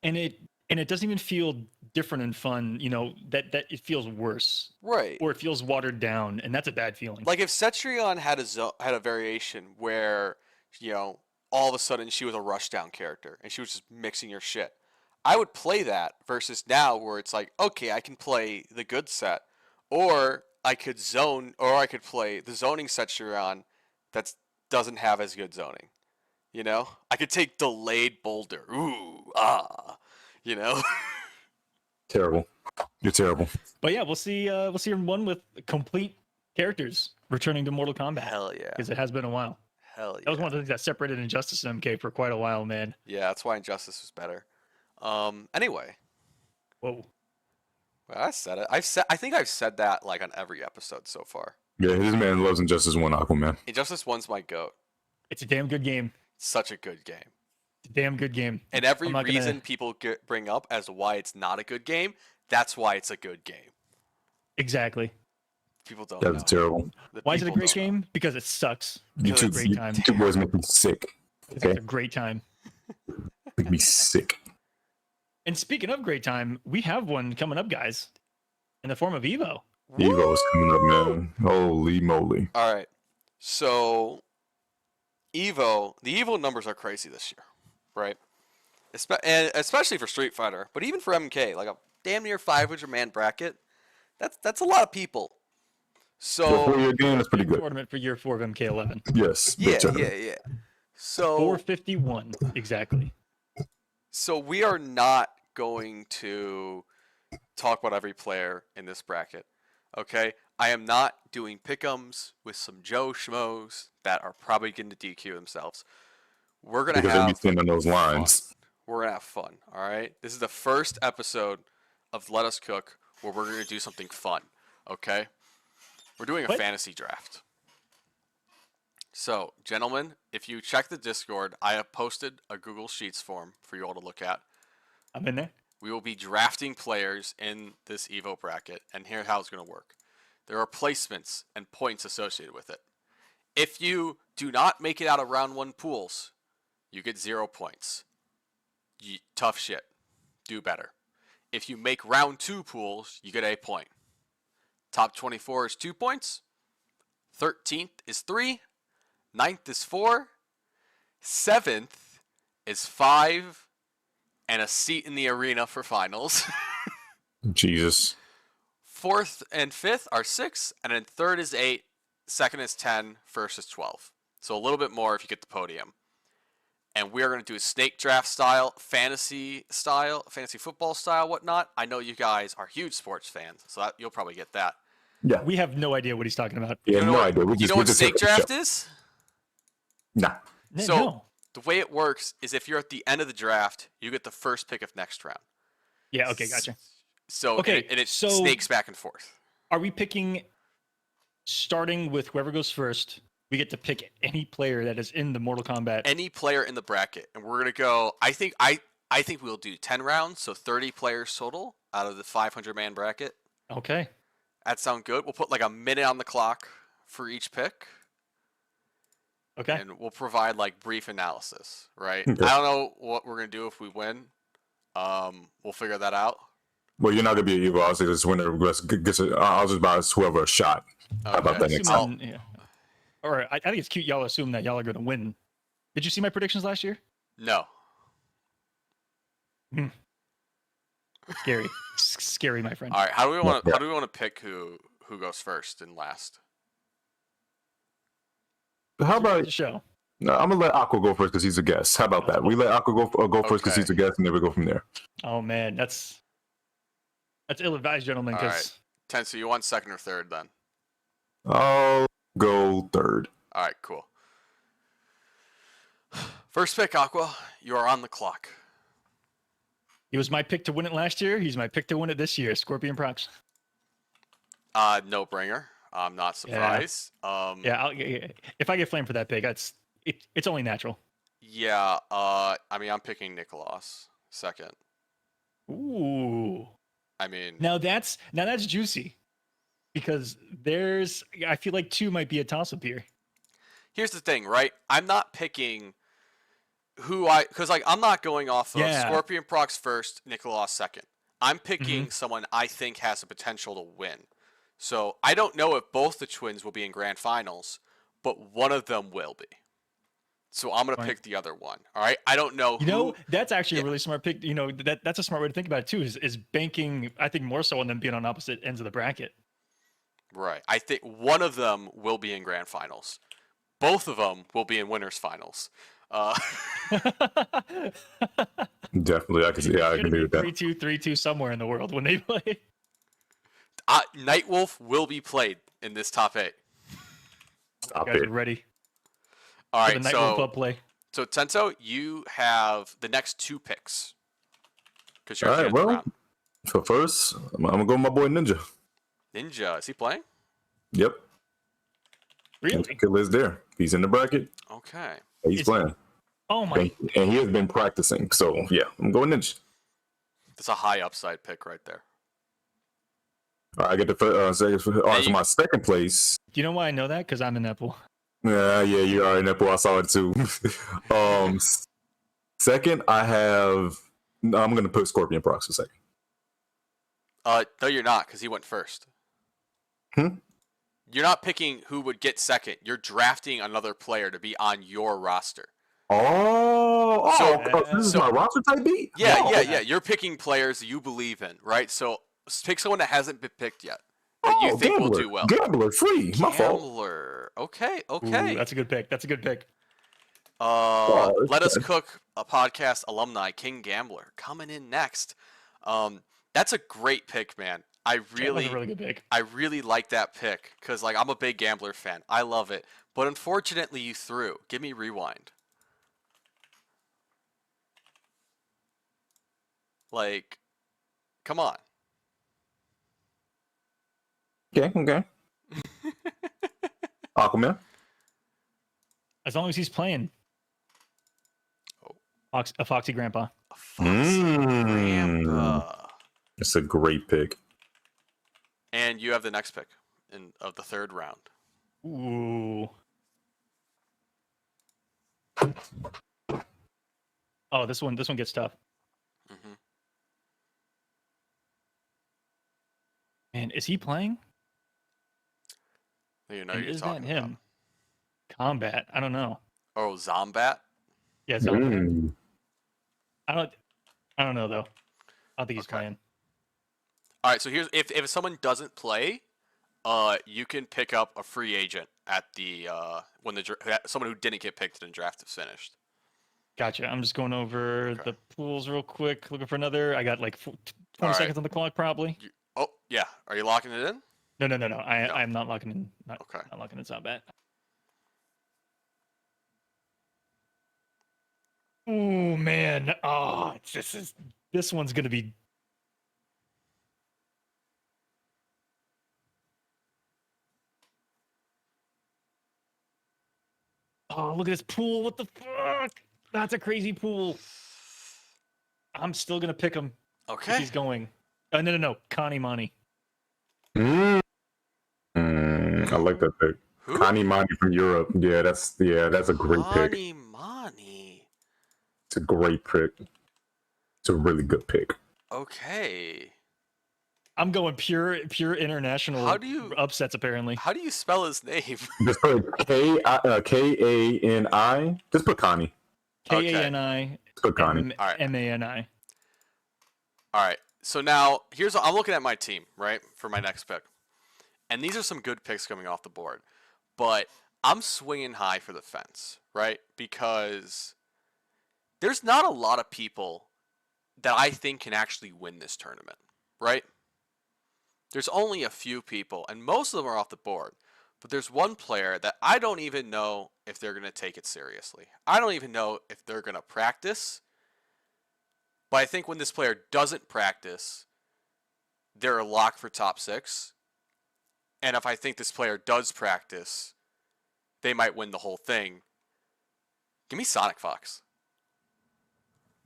and it doesn't even feel different and fun, that it feels worse. right. Or it feels watered down, and that's a bad feeling. Like if Cetrion had a variation where all of a sudden she was a rushdown character and she was just mixing your shit, I would play that, versus now where it's like, okay, I can play the good set, or I could zone, or I could play the zoning Cetrion that doesn't have as good zoning. I could take delayed boulder. Ooh, Terrible. You're terrible. But yeah, we'll see one with complete characters returning to Mortal Kombat. Hell yeah. Because it has been a while. Hell yeah. That was one of the things that separated Injustice and MK for quite a while, man. Yeah, that's why Injustice was better. Anyway, Whoa. well, I said it. I think I've said that like on every episode so far. Yeah, this man loves Injustice 1 Aquaman. Injustice 1's my goat. It's a damn good game. Such a good game. It's a damn good game. And every I'm not reason gonna- people bring up as to why it's not a good game, that's why it's a good game. Exactly. People don't That's know. terrible. Why is it a people great don't know. game? Because it sucks. You It's two, a great time. you two boys make me sick. It's Okay? a great time. Make me sick. And speaking of great time, we have one coming up, guys, in the form of Evo. Evo's coming up, man. Holy moly. All right. So the Evo numbers are crazy this year, right? And especially for Street Fighter, but even for MK, like a damn near 500-man bracket. That's a lot of people. So for So your game, that's pretty good. Tournament for year 4 of MK11. Yes. big time. yeah. So 451 exactly. So we are not going to talk about every player in this bracket. Okay? I am not doing pick'ems with some Joe Schmoes that are probably going to DQ themselves. We're going to Because they'll be have sitting on those lines. fun. We're going to have fun, all right? This is the first episode of Let Us Cook where we're going to do something fun, okay? We're doing a What? fantasy draft. So, gentlemen, if you check the Discord, I have posted a Google Sheets form for you all to look at. I'm in there. We will be drafting players in this Evo bracket, and here's how it's going to work. There are placements and points associated with it. If you do not make it out of round 1 pools, you get 0 points. Tough shit. Do better. If you make round 2 pools, you get a point. Top 24 is 2 points. 13th is 3. 9th is 4. 7th is 5. And a seat in the arena for finals. Jesus. 4th and 5th are 6. And then 3rd is 8. 2nd is 10. 1st is 12. So a little bit more if you get the podium. And we are going to do a snake draft style, fantasy football style, whatnot. I know you guys are huge sports fans, so you'll probably get that. Yeah. We have no idea what he's talking about. Yeah, You know no what, idea. you know what snake draft is? Nah. So No. the way it works is if you're at the end of the draft, you get the first pick of next round. Yeah, okay, gotcha. So Okay, and it so- snakes back and forth. Are we picking, starting with whoever goes first, we get to pick any player that is in the Mortal Kombat? Any player in the bracket, and we're gonna go. I think we'll do 10 rounds, so 30 players total out of the 500-man bracket. Okay. That sound good? We'll put like a minute on the clock for each pick. Okay. And we'll provide like brief analysis, right? Okay. I don't know what we're gonna do if we win. We'll figure that out. Well, you're not gonna be an Evo. I'll say this winner gets I'll just buy whoever a shot. How about that next Assuming- time? yeah. All right. I think it's cute y'all assume that y'all are going to win. Did you see my predictions last year? No. Scary. Scary, my friend. All right. How do we want Yeah. to pick who goes first and last? How about The show. no, I'm gonna let Aqua go first because he's a guest. How about that? We let Aqua go first because Okay. he's a guest, and then we go from there. Oh man, that's ill-advised, gentlemen. All Because Tento, you want second or third then? I'll go third. All right. Cool. First pick, Aqua. You are on the clock. he was my pick to win it last year. He's my pick to win it this year. Scorpion Prox. No bringer. I'm not surprised. Yeah, if I get flamed for that pick, it's only natural. Yeah. I mean, I'm picking Nicholas second. Ooh. I mean, Now that's juicy, because I feel like 2 might be a toss-up here. here's the thing, right? I'm not picking because like I'm not going off of Yeah. Scorpion Prox first, Nicholas second. I'm picking someone I think has the potential to win. So I don't know if both the twins will be in grand finals, but one of them will be. So I'm gonna Right. pick the other one. All right. I don't know. You know, that's actually Yeah. a really smart pick. You know, that's a smart way to think about it too. Is banking? I think more so on them being on opposite ends of the bracket. Right. I think one of them will be in grand finals. Both of them will be in winners finals. Definitely, I can see. Yeah, I can agree with that. 3-2, 3-2 somewhere in the world when they play. Nightwolf will be played in this top 8. Stop Guys it. are ready All for right. the Nightwolf up play. So Tento, you have the next 2 picks. Because you're All at the right, end of the well, round. so first, I'm gonna go with my boy Ninja. Ninja, is he playing? Yep, Really? Killer is there. He's in the bracket. Okay. He's Is- playing, Oh my! and he has been practicing. So yeah, I'm going Ninja. That's a high upside pick right there. All right, I get the first. All right, so my second place. Do you know why I know that? Because I'm in that pool. Yeah, you are in that pool. I saw it too. Second, I have. No, I'm gonna put Scorpion Prox for second. No, you're not, because he went first. You're not picking who would get second. You're drafting another player to be on your roster. This is so- my roster type beat? Yeah, Oh, yeah. You're picking players you believe in, right? So pick someone that hasn't been picked yet that you think will do well. Gambler, free. My fault. Gambler. Okay. Ooh, that's a good pick. That's a good pick. Let Us Cook, a podcast alumni, King Gambler, coming in next. That's a great pick, man. That was a really good pick. I really like that pick because, like, I'm a big Gambler fan. I love it, but unfortunately, you threw. Give me rewind. Like, come on. Okay. Aquaman. As long as he's playing. A Foxy Grandpa. A Foxy Grandpa. It's a great pick. And you have the next pick of the third round. Ooh. Oh, this one gets tough. Mm-hmm. Man, is he playing? You know And you're is talking that him? about. Combat. I don't know. Oh, Zombat? Yeah, Zombat. I don't know though. I don't think he's playing. All right, so here's if someone doesn't play, you can pick up a free agent at the when someone who didn't get picked in the draft is finished. Gotcha. I'm just going over the pools real quick, looking for another. I got like 20 seconds on the clock, probably. Oh yeah, are you locking it in? No. I'm not locking in. Not locking in Zombat. Oh man. Oh, this one's gonna be. Oh, look at this pool. What the fuck? That's a crazy pool. I'm still gonna pick him. Okay. If he's going. No. Connie Money. I like that pick. Who? Connie Monty from Europe. Yeah, that's a great pick. Connie Money. It's a great pick. It's a really good pick. Okay. I'm going pure international upsets apparently. How do you spell his name? Just put Kani. Just put Connie. Kani. Put Connie. Mani. All right. So now I'm looking at my team, right, for my next pick. And these are some good picks coming off the board. But I'm swinging high for the fence, right? Because there's not a lot of people that I think can actually win this tournament, right? There's only a few people, and most of them are off the board. But there's one player that I don't even know if they're going to take it seriously. I don't even know if they're going to practice. But I think when this player doesn't practice, they're a lock for top 6. And if I think this player does practice, they might win the whole thing. Give me Sonic Fox.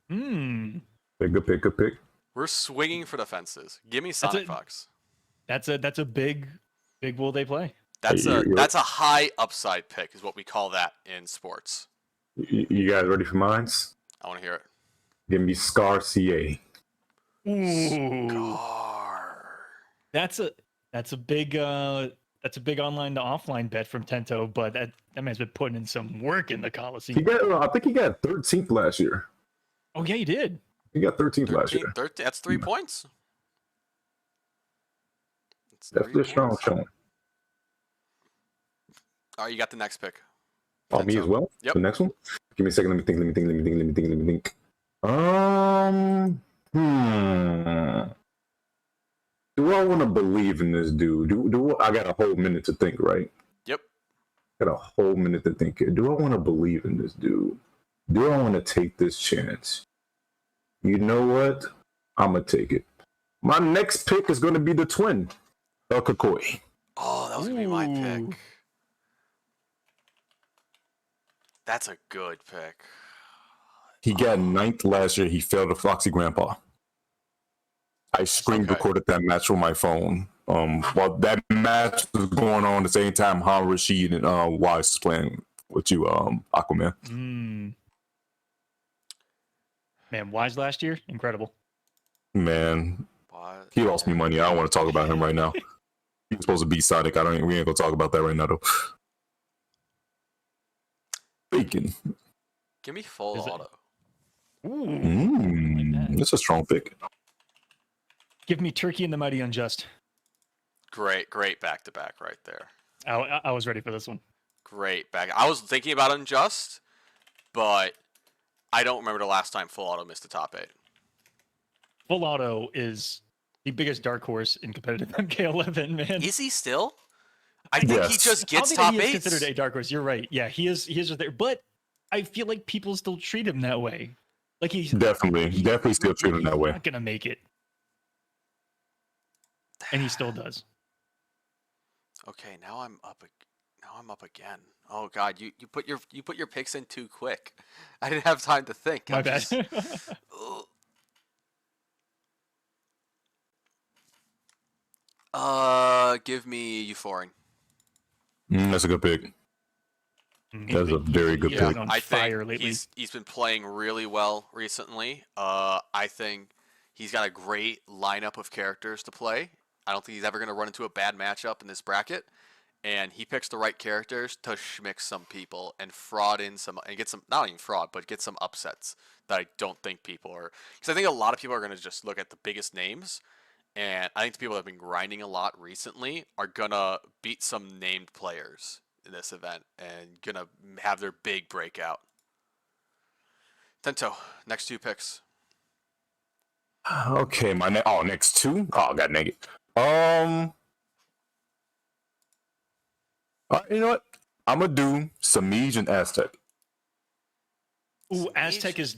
Good pick. We're swinging for the fences. Give me Sonic Fox. That's a big will they play. That's a high upside pick is what we call that in sports. You guys ready for mines? I want to hear it. Give me Scar CA. Ooh. Scar. That's a big online to offline bet from Tento, but that man's been putting in some work in the Coliseum. I think he got 13th last year. Oh yeah, he did. He got 13th last year. 13, that's 3 points. That's a strong showing. All right, you got the next pick. Oh, me as well? Yep. The next one? Give me a second. Let me think. Do I want to believe in this dude? I got a whole minute to think, right? Yep. Got a whole minute to think here. Do I want to believe in this dude? Do I want to take this chance? You know what? I'm going to take it. My next pick is going to be the twin, Kukui. Oh, that was going to be my pick. That's a good pick. He got 9th last year. He failed a Foxy Grandpa. I screen recorded that match on my phone. While that match was going on at the same time, Han Rashid and Wise was playing with you, Aquaman. Man, Wise last year, incredible. Man, he lost me money. I don't want to talk about him right now. He's supposed to beat Sonic. We ain't gonna talk about that right now though. Bacon. Give me full Is it- auto. Ooh. That's a strong pick. Give me Turkey and the Mighty Unjust. Great back to back right there. I was ready for this one. Great back. I was thinking about Unjust, but I don't remember the last time full auto missed the top 8. Full auto is the biggest dark horse in competitive MK11, man. Is he still? I think he Yes. just I don't gets think top that he 8. is considered a dark horse. You're right. Yeah, he is just there. But I feel like people still treat him that way. Like he's Definitely still treat him that way. not gonna make it. And he still does. Okay, now I'm up again. Oh god, you put your picks in too quick. I didn't have time to think. My I'm bad. just- Give me Euphorian. That's a good pick. That's a very good He is pick. on I fire think lately. he's been playing really well recently. I think he's got a great lineup of characters to play. I don't think he's ever going to run into a bad matchup in this bracket. And he picks the right characters to schmix some people and fraud in some, and get some, not even fraud, but get some upsets that I don't think people are. Because I think a lot of people are going to just look at the biggest names. And I think the people that have been grinding a lot recently are going to beat some named players in this event and going to have their big breakout. Tento, next 2 picks. Okay, next 2. Oh, god dang it. You know what? I'm gonna do Samij and Aztec. Ooh, Aztec is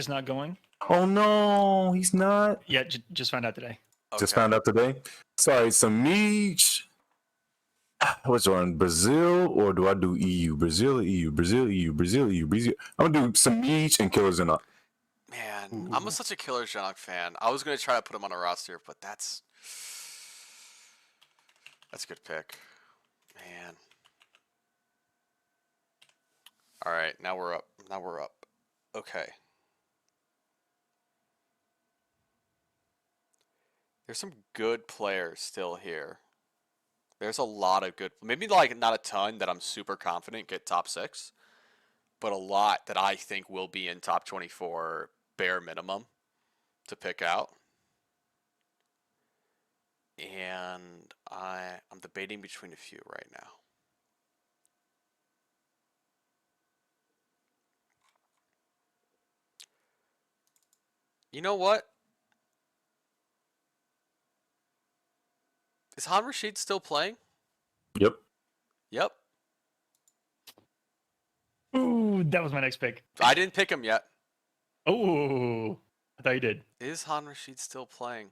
not going. Oh no, he's not. Yeah, just found out today. Just Okay. found out today. Sorry, Samij. Which one? Brazil or do I do EU? Brazil, EU, Brazil, EU, Brazil, EU, Brazil. I'm gonna do Samij and Killer Zenok. Man, I'm such a Killer Janoc fan. I was going to try to put him on a roster, but that's a good pick. Man. All right, now we're up. Okay. There's some good players still here. There's a lot of good, maybe like not a ton that I'm super confident get top 6, but a lot that I think will be in top 24 bare minimum to pick out. And I'm debating between a few right now. You know what? Is Han Rashid still playing? Yep. Yep. Ooh, that was my next pick. I didn't pick him yet. Oh, I thought you did. Is Han Rashid still playing?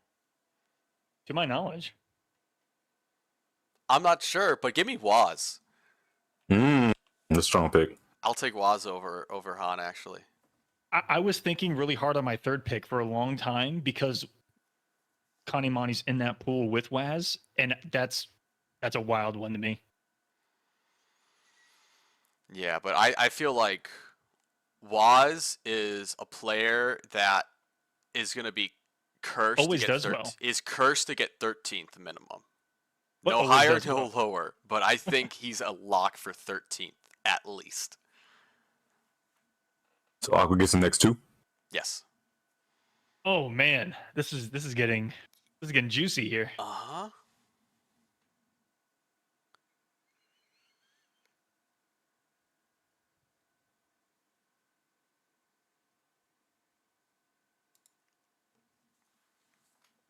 To my knowledge. I'm not sure, but give me Waz. The strong pick. I'll take Waz over Han, actually. I was thinking really hard on my 3rd pick for a long time because Kanimani's in that pool with Waz, and that's a wild one to me. Yeah, but I feel like Waz is a player that is going to be cursed. Always to get does well. Is cursed to get 13th minimum. But No always higher, does no well. lower. But I think he's a lock for 13th at least. So Aqua gets the next 2. Yes. Oh man, this is getting juicy here. Uh-huh.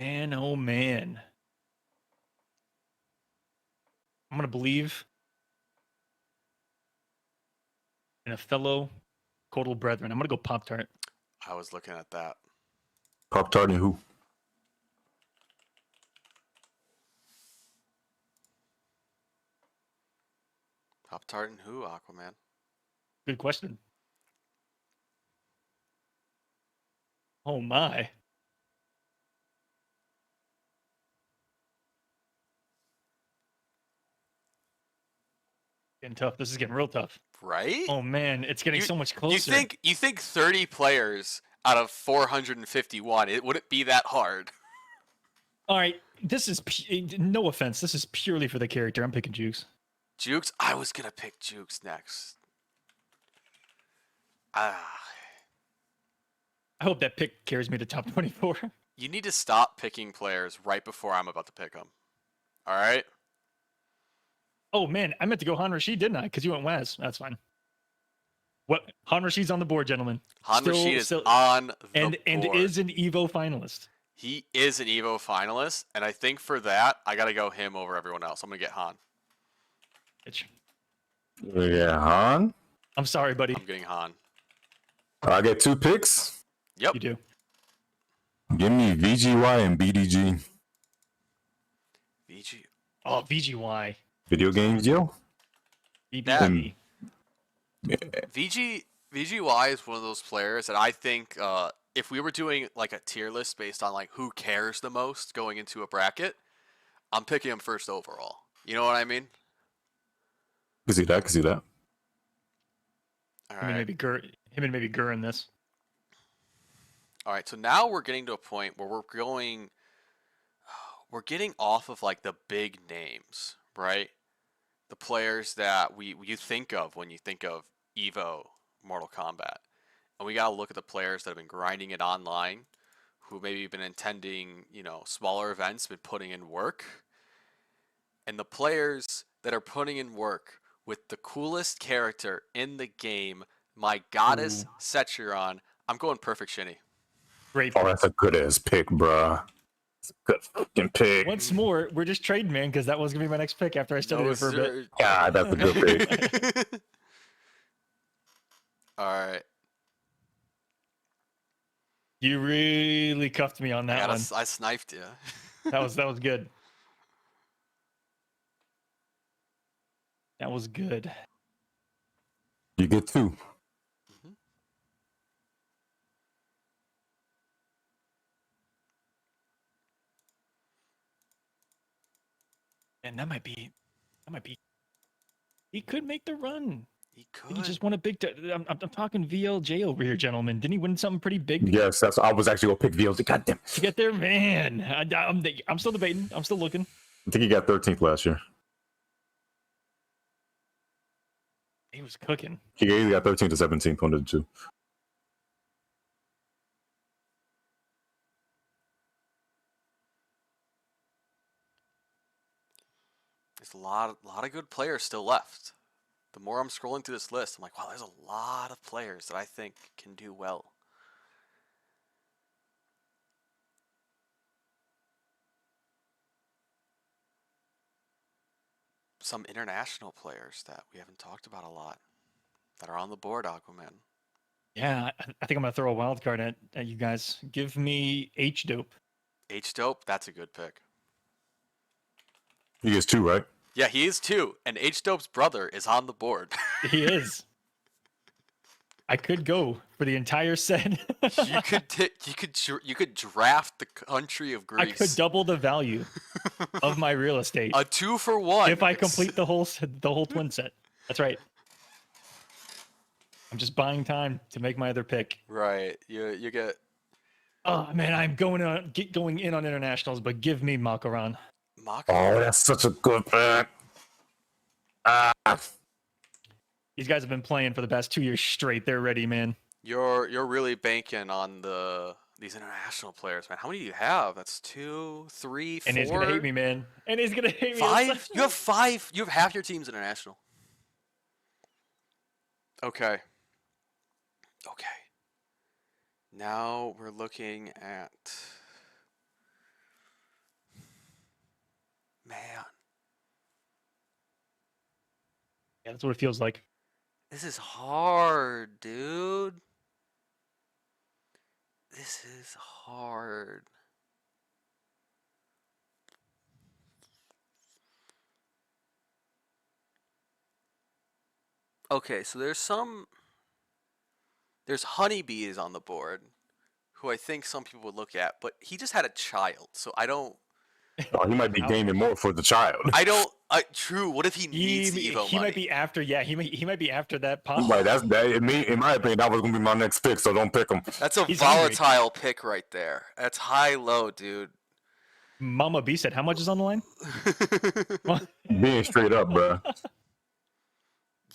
Man, oh man. I'm gonna believe in a fellow Codal brethren. I'm gonna go Pop Tart. I was looking at that. Pop Tart and who? Pop Tart and who, Aquaman? Good question. Oh my. Getting tough. This is getting real tough. Right? Oh man, it's getting so much closer. You think 30 players out of 451, would it be that hard? All right, this is no offense. This is purely for the character. I'm picking Jukes. Jukes? I was going to pick Jukes next. Ah. I hope that pick carries me to top 24. You need to stop picking players right before I'm about to pick them. All right? Oh man, I meant to go Han Rashid, didn't I? Because you went Waz. That's fine. What Han Rashid's on the board, gentlemen. Han Rashid is on the and board. is an Evo finalist. He is an Evo finalist, and I think for that, I got to go him over everyone else. I'm going to get Han. Bitch. Yeah, Han. I'm sorry, buddy. I'm getting Han. I get 2 picks. Yep. You do. Give me VGY and BDG. VG. Oh, VGY. Video games, yo. BBG. VGY is one of those players that I think if we were doing like a tier list based on like who cares the most going into a bracket, I'm picking him first overall. You know what I mean? Can see that. All Him and maybe Gur in this. All right, so now we're getting to a point where we're getting off of like the big names, right? The players that you think of when you think of Evo, Mortal Kombat. And we got to look at the players that have been grinding it online, who maybe been attending, smaller events, been putting in work. And the players that are putting in work with the coolest character in the game, my goddess Sechiron, I'm going Perfect Shinny. Great. Oh, that's a good ass pick, bruh. It's a good fucking pick. Once more, we're just trading, man, because that was gonna be my next pick after I studied it for a bit. God, that's a good pick. All right. You really cuffed me on that one. I sniped you. That was good. That was good. You get 2. Mm-hmm. And that might be. He could make the run. He could. He just won a big. I'm talking VLJ over here, gentlemen. Didn't he win something pretty big? Yes, I was actually gonna pick VLJ. Goddamn. To get there, man. I'm still debating. I'm still looking. I think he got 13th last year. He was cooking. He either got 13th or 17th, one of the two. There's a lot of good players still left. The more I'm scrolling through this list, I'm like, wow, there's a lot of players that I think can do well. Some international players that we haven't talked about a lot that are on the board, Aquaman. Yeah, I think I'm gonna throw a wild card at you guys. Give me H-Dope. H-Dope, that's a good pick. He is 2, right? Yeah, he is 2, and H-Dope's brother is on the board. He is. I could go for the entire set. you could draft the country of Greece. I could double the value of my real estate. A 2-for-1 if I complete the whole twin set. That's right. I'm just buying time to make my other pick. Right. You get. Oh man, I'm going in on internationals, but give me Makaran. Oh, that's such a good pick. These guys have been playing for the past 2 years straight. They're ready, man. You're really banking on these international players, man. How many do you have? That's 2, 3, 4. And he's gonna hate me, man. And he's gonna hate me. 5? You have 5. You have half your team's international. Okay. Now we're looking at. Man. Yeah, that's what it feels like. This is hard, dude. This is hard. Okay, so there's honeybees on the board, who I think some people would look at, but he just had a child, so I don't. Oh, he might be gaming more for the child. True. What if he needs the Evo He money? might be after. Yeah, he might be after that pop. Right, in my opinion, that was gonna be my next pick. So don't pick him. That's a He's volatile pick right there. That's high low, dude. Mama B said, how much is on the line? Being straight up, bro.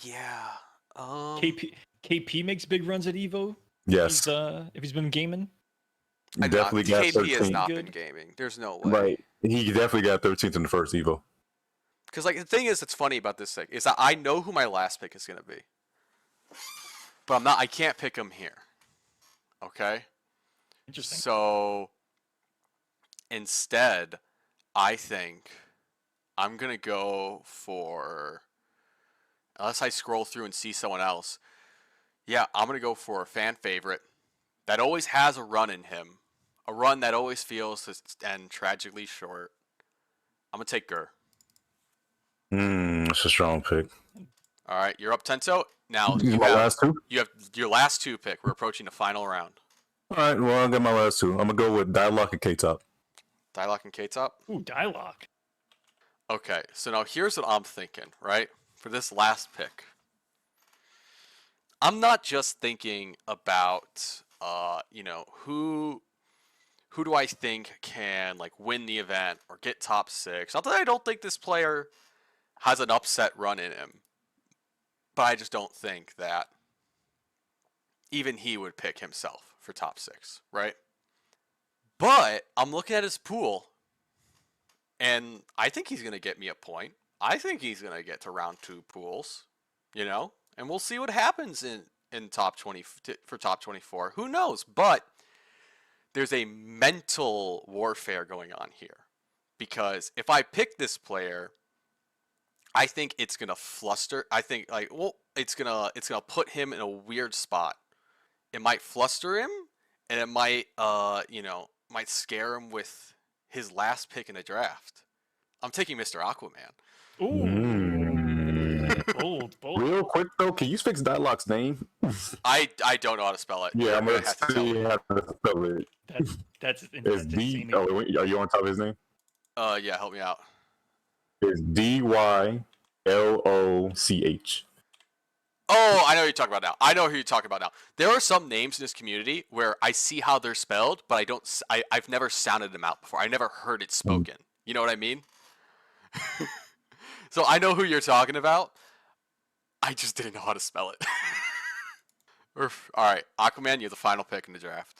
Yeah. KP makes big runs at Evo. Yes, If he's been gaming. definitely got KP has 13th. not Good. been gaming. There's no way. Right, he definitely got 13th in the first Evo. Because like the thing is, that's funny about this thing is that I know who my last pick is gonna be, but I'm not. I can't pick him here. Okay. Interesting. So instead, I think I'm gonna go for. Unless I scroll through and see someone else, yeah, I'm gonna go for a fan favorite that always has a run in him, a run that always feels to end tragically short. I'm gonna take Gur. That's a strong pick. All right, you're up, Tento. Now These are my last two. you have your last two pick. We're approaching the final round. All right, well, I'll get my last two. I'm gonna go with Dialogue and K-Top. Dialogue and K-Top. Ooh, dialogue. Okay, so now here's what I'm thinking, right? For this last pick. I'm not just thinking about who do I think can like win the event or get top 6. Not that I don't think this player has an upset run in him, but I just don't think that even he would pick himself for top 6, right? But I'm looking at his pool, and I think he's going to get me a point. I think he's going to get to round 2 pools, and we'll see what happens in top 20 for top 24. Who knows? But there's a mental warfare going on here, because if I pick this player, I think it's going to fluster. I think it's going to put him in a weird spot. It might fluster him, and it might might scare him with his last pick in the draft. I'm taking Mr. Aquaman. Ooh. Bold. Real quick though, can you fix Dialogue's name? I don't know how to spell it. Yeah, I'm gonna have to tell see me. how to spell it. That's It's D. insane. Oh, wait, are you on top of his name? Yeah, help me out. It's DYLOCH. Oh, I know who you're talking about now. I know who you're talking about now. There are some names in this community where I see how they're spelled, but I've never sounded them out before. I never heard it spoken. You know what I mean? So I know who you're talking about. I just didn't know how to spell it. All right, Aquaman, you're the final pick in the draft.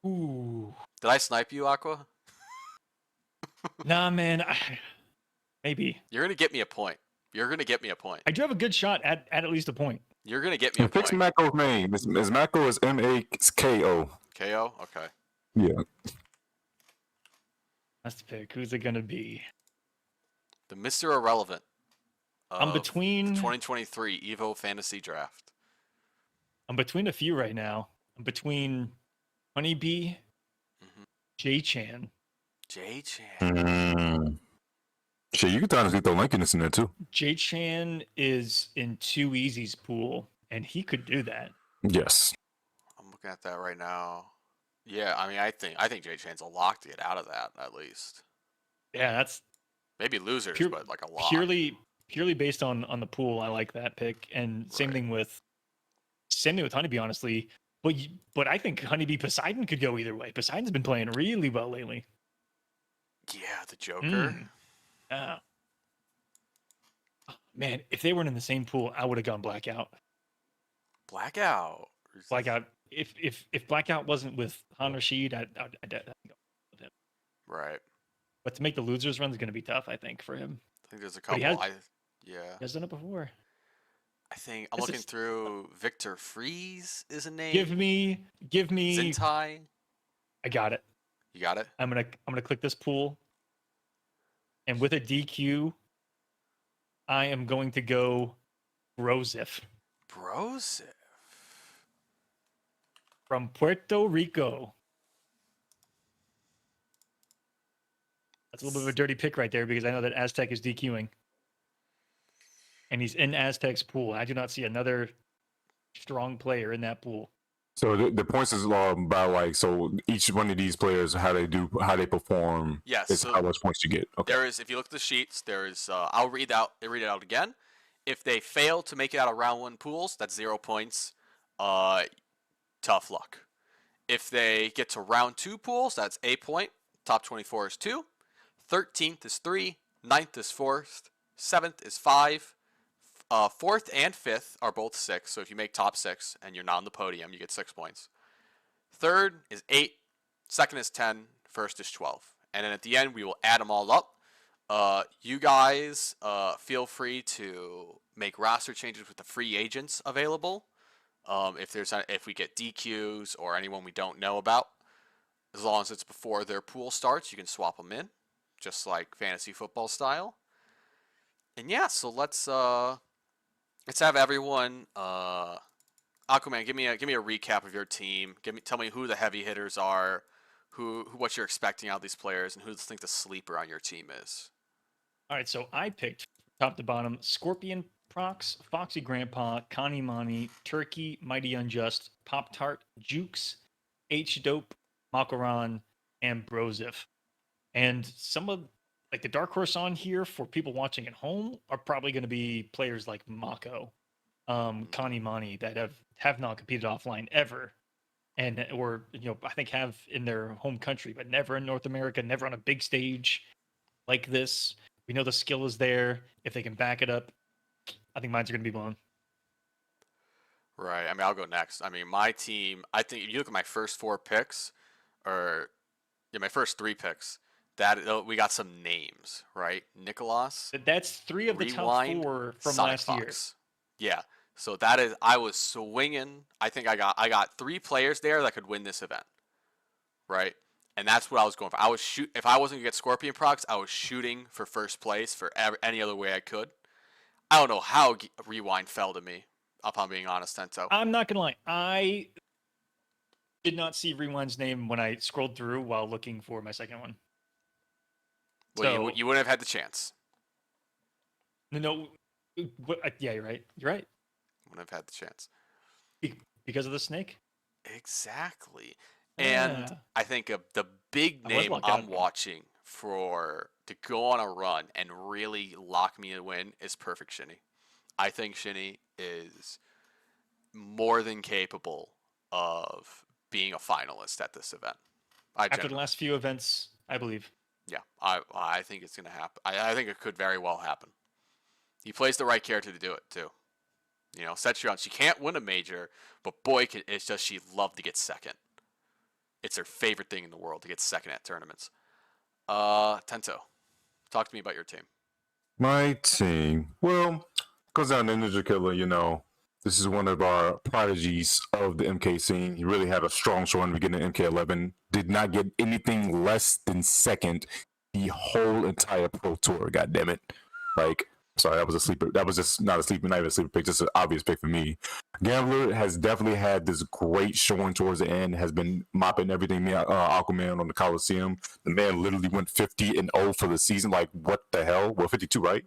Ooh. Did I snipe you, Aqua? Nah, man. Maybe. You're gonna get me a point. You're gonna get me a point. I do have a good shot at least a point. You're gonna get me a Fix point. Mako's name. His Mako is MAKO. KO? Okay. Yeah. Last pick. Who's it gonna be? The Mr. Irrelevant. I'm between the 2023 Evo Fantasy Draft. I'm between a few right now. I'm between Honeybee, J-Chan. J-Chan. Shit, you could honestly throw Lincoln in there too. J-Chan is in 2Easy's pool, and he could do that. Yes. I'm looking at that right now. Yeah, I mean, I think J-Chan's a lock to get out of that at least. Yeah, that's Maybe losers, but like a lock. Purely based on the pool. I like that pick, and same thing with Honeybee, honestly. But I think Honeybee Poseidon could go either way. Poseidon's been playing really well lately. Yeah, the Joker. Oh, man, if they weren't in the same pool, I would have gone Blackout. Blackout. Blackout. If Blackout wasn't with Han Rashid, I'd go with him. Right. But to make the losers run is going to be tough, I think, for him. I think there's a But couple. he has done it before. I think I'm looking through. Victor Freeze is a name. Give me. Zentai. I got it. You got it. I'm gonna click this pool, and with a DQ, I am going to go Brozif from Puerto Rico. That's a little bit of a dirty pick right there because I know that Aztec is DQing. And he's in Aztec's pool. I do not see another strong player in that pool. So the points is by so each one of these players how they perform. Yes. Is So how much points you get. Okay. there is, if you look at the sheets, there is. I'll read it out again. If they fail to make it out of round 1 pools, that's 0 points. Tough luck. If they get to round 2 pools, that's a point. Top 24 is 2. 13th is 3. 9th is 4th. 7th is 5. 4th and 5th are both 6. So if you make top 6 and you're not on the podium, you get 6 points. 3rd is 8. 2nd is 10. 1st is 12. And then at the end, we will add them all up. You guys feel free to make roster changes with the free agents available. If we get DQs or anyone we don't know about, as long as it's before their pool starts, you can swap them in, just like fantasy football style. And yeah, so let's have everyone. Aquaman, give me a recap of your team. Tell me who the heavy hitters are, what you're expecting out of these players, and who you think the sleeper on your team is. All right, so I picked top to bottom Scorpion Prox, Foxy Grandpa, Connie Mani, Turkey, Mighty Unjust, Pop Tart, Jukes, H Dope, Makaran, and Brozif. And some of the dark horse on here for people watching at home are probably going to be players like Mako, Connie Mani that have not competed offline ever, and or I think have in their home country, but never in North America, never on a big stage like this. We know the skill is there. If they can back it up, I think mines are going to be blown. Right. I mean, I'll go next. I mean, my team, I think if you look at my first 4 picks, my first 3 picks, we got some names, right? Nicholas. That's 3 of the Rewind, top 4 from Sonic last Fox. year. Yeah. So I was swinging. I think I got 3 players there that could win this event, right? And that's what I was going for. If I wasn't gonna get Scorpion Procs, I was shooting for first place for any other way I could. I don't know how Rewind fell to me, if I'm being honest, Tento. I'm not gonna lie. I did not see Rewind's name when I scrolled through while looking for my second one. Well, you wouldn't have had the chance. No. Yeah, you're right. You're right. Wouldn't have had the chance. Because of the snake? Exactly. And I think the big name I'm watching to go on a run and really lock me a win is Perfect Shinny. I think Shinny is more than capable of being a finalist at this event. After the last few events, I believe. Yeah, I think it's going to happen. I think it could very well happen. He plays the right character to do it, too. Setchiron, she can't win a major, but boy, it's just she loved to get second. It's her favorite thing in the world to get second at tournaments. Tento, talk to me about your team. My team, well, goes down to Ninja Killer. This is one of our prodigies of the MK scene. He really had a strong showing in the beginning of MK11. Did not get anything less than second the whole entire Pro Tour. God damn it! Sorry, that was a sleeper. That was just not even a sleeper pick. Just an obvious pick for me. Gambler has definitely had this great showing towards the end. Has been mopping everything. Aquaman on the Coliseum. The man literally went 50-0 for the season. Like, what the hell? Well, 52, right?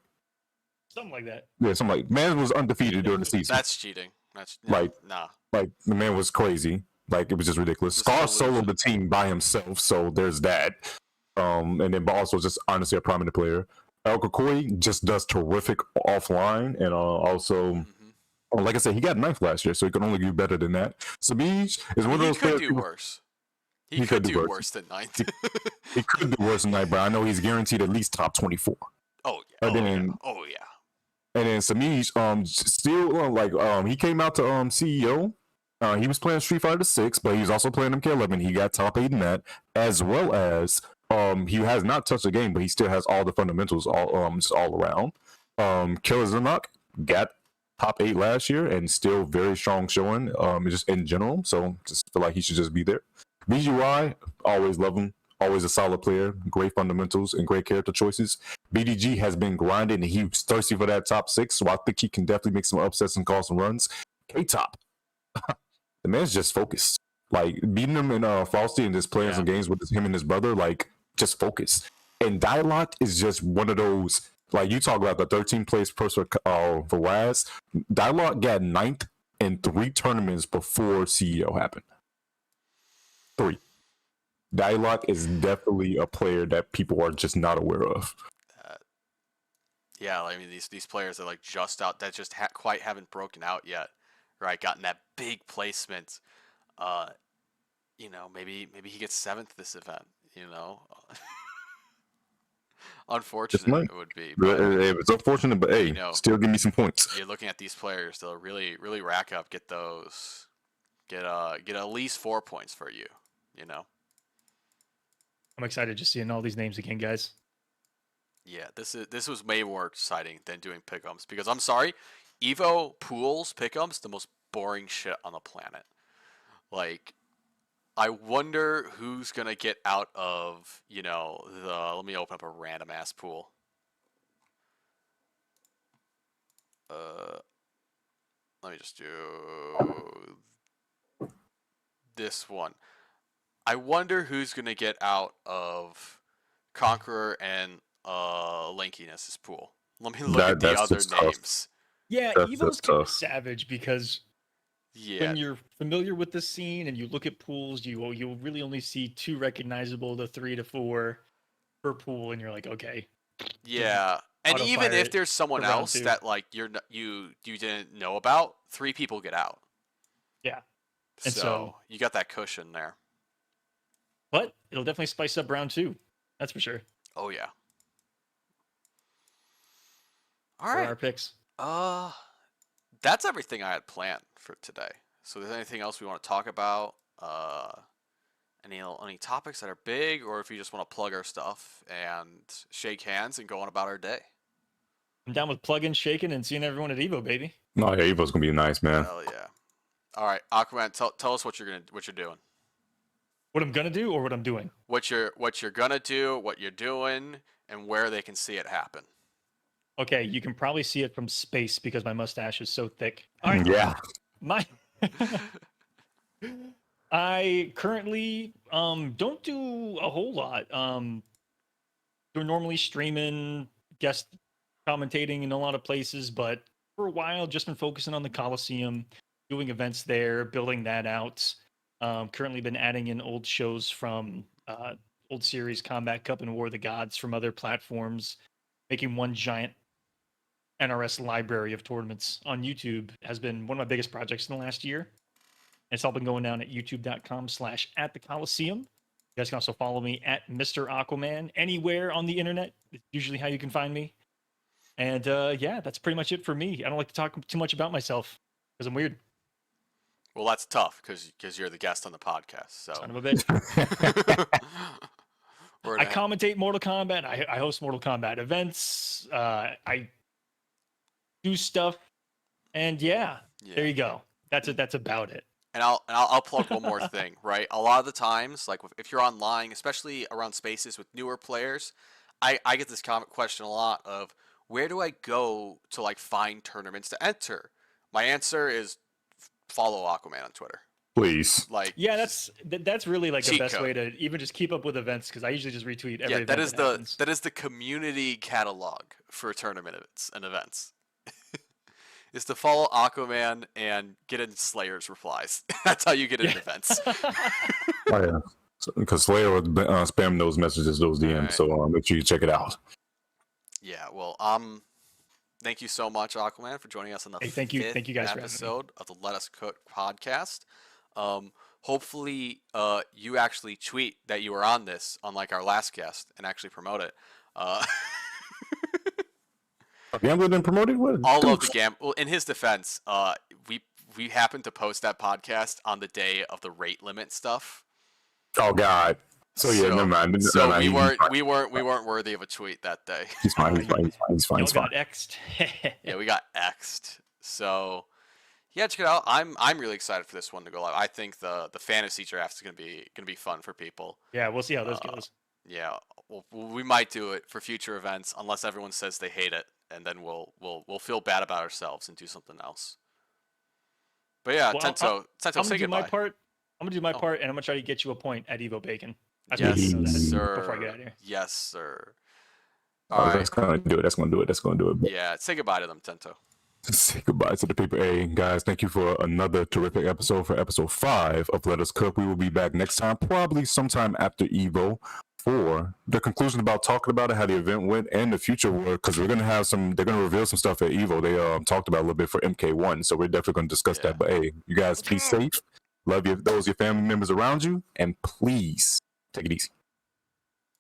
Something like that. Yeah, something like man was undefeated during the season. That's cheating. That's nah. Like the man was crazy. Like it was just ridiculous. Scar soloed the team by himself, so there's that. And then but also just honestly a prominent player. Koi just does terrific offline, and also, like I said, he got 9th last year, so he can only do better than that. Sabij is one of those players. He could do worse. He could do worse than 9th. He could do worse than 9th, but I know he's guaranteed at least top 24. Oh yeah. Oh yeah. And then Samij, still he came out to CEO. He was playing Street Fighter 6, but he's also playing MK11. He got top 8 in that, as well as he has not touched the game, but he still has all the fundamentals just all around. Killer Zanok got top 8 last year and still very strong showing just in general. So just feel like he should just be there. BGY, always love him. Always a solid player, great fundamentals and great character choices. BDG has been grinding and he's thirsty for that top 6, so I think he can definitely make some upsets and call some runs. K-Top, the man's just focused. Like beating him in Frosty and just playing some games with him and his brother, like just focused. And Dialogue is just one of those, like you talk about the 13th place person for Waz. Dialogue got 9th in 3 tournaments before CEO happened. 3. Dialogue is definitely a player that people are just not aware of. Yeah, I mean these players are like just out that just quite haven't broken out yet, right? Gotten that big placement. Maybe he gets 7th this event. You know, unfortunate might. it would be, but It's unfortunate, but hey, you know, still give me some points. you're looking at these players, they'll really rack up, get at least 4 points for you. You know. I'm excited just seeing all these names again, guys. Yeah, this was way more exciting than doing pick'ems because I'm sorry, Evo pools pick'ems the most boring shit on the planet. Like, I wonder who's gonna get out of the. Let me open up a random ass pool. Let me just do this one. I wonder who's gonna get out of Conqueror and Lankiness's pool. Let me look at the That's other just tough. names. Yeah, That's Evo's just kind of tough. savage because Yeah, when you're familiar with the scene and you look at pools, you'll really only see 2 recognizable to 3 to 4 per pool, and you're like, okay. yeah. And Auto even fire if it there's someone for round else 2. that like you didn't know about, 3 people get out. Yeah. And So so- you got that cushion there. But it'll definitely spice up round 2. That's for sure. Oh yeah. All For right. our picks. That's everything I had planned for today. So, is there anything else we want to talk about? Any topics that are big, or if you just want to plug our stuff and shake hands and go on about our day? I'm down with plugging, shaking, and seeing everyone at Evo, baby. No, yeah, Evo's gonna be nice, man. Hell yeah! All right, Aquaman, tell us what you're doing. What I'm gonna do or what I'm doing? What you're gonna do, what you're doing, and where they can see it happen. Okay, you can probably see it from space because my mustache is so thick. All right, Yeah. my I currently don't do a whole lot. We're normally streaming, guest commentating in a lot of places, but for a while just been focusing on the Coliseum, doing events there, building that out. Currently been adding in old shows from old series Combat Cup and War of the Gods from other platforms, making one giant NRS library of tournaments on YouTube has been one of my biggest projects in the last year. It's all been going down at youtube.com/@thecoliseum. You guys can also follow me at Mr. Aquaman anywhere on the internet. It's usually how you can find me. And yeah, that's pretty much it for me. I don't like to talk too much about myself because I'm weird. Well, that's tough because you're the guest on the podcast. So Son of a bitch. I commentate Mortal Kombat. I host Mortal Kombat events. I do stuff. And yeah, there you go. That's it. That's about it. And I'll plug one more thing, right? A lot of the times, like if you're online, especially around spaces with newer players, I get this question a lot of where do I go to like find tournaments to enter? My answer is follow Aquaman on Twitter. Please. Like yeah, that's really like the cheat best code. way to even just keep up with events because I usually just retweet every event that is happens. that is the community catalog for tournaments and events. Is to follow Aquaman and get in Slayer's replies. That's how you get in events. Oh yeah. Because Slayer would spam those messages, those DMs. Right. So make sure you check it out. Yeah. Well, thank you so much, Aquaman, for joining us on the thank you guys for having me. episode of the Let Us Cook podcast. Hopefully, you actually tweet that you were on this, unlike our last guest, and actually promote it. Gambler didn't promote it? What? All of the Well, in his defense, we happened to post that podcast on the day of the rate limit stuff. Oh God. So yeah, never mind. So never mind. we weren't worthy of a tweet that day. He's fine. He's fine. Y'all got X'd. Yeah, we got X'd. So yeah, check it out. I'm really excited for this one to go live. I think the fantasy draft is gonna be fun for people. Yeah, we'll see how this goes. Yeah, we might do it for future events unless everyone says they hate it, and then we'll feel bad about ourselves and do something else. But yeah, Well, Tento, I'm gonna say do my goodbye. part. I'm gonna do my part, and I'm gonna try to get you a point at Evo Bacon. I Yes, forgot to know that sir. Before I get out of here. Yes, sir. Oh, All right. that's gonna do it. That's gonna do it. Yeah, say goodbye to them, Tento. Say goodbye to the people. Hey guys, thank you for another terrific episode for episode 5 of Let Us Cook. We will be back next time, probably sometime after Evo, for the conclusion about talking about it, how the event went, and the future work. Because we're gonna have they're gonna reveal some stuff at Evo. They talked about a little bit for MK1, so we're definitely gonna discuss that. But hey, you guys be safe. Love your family members around you, and please take it easy.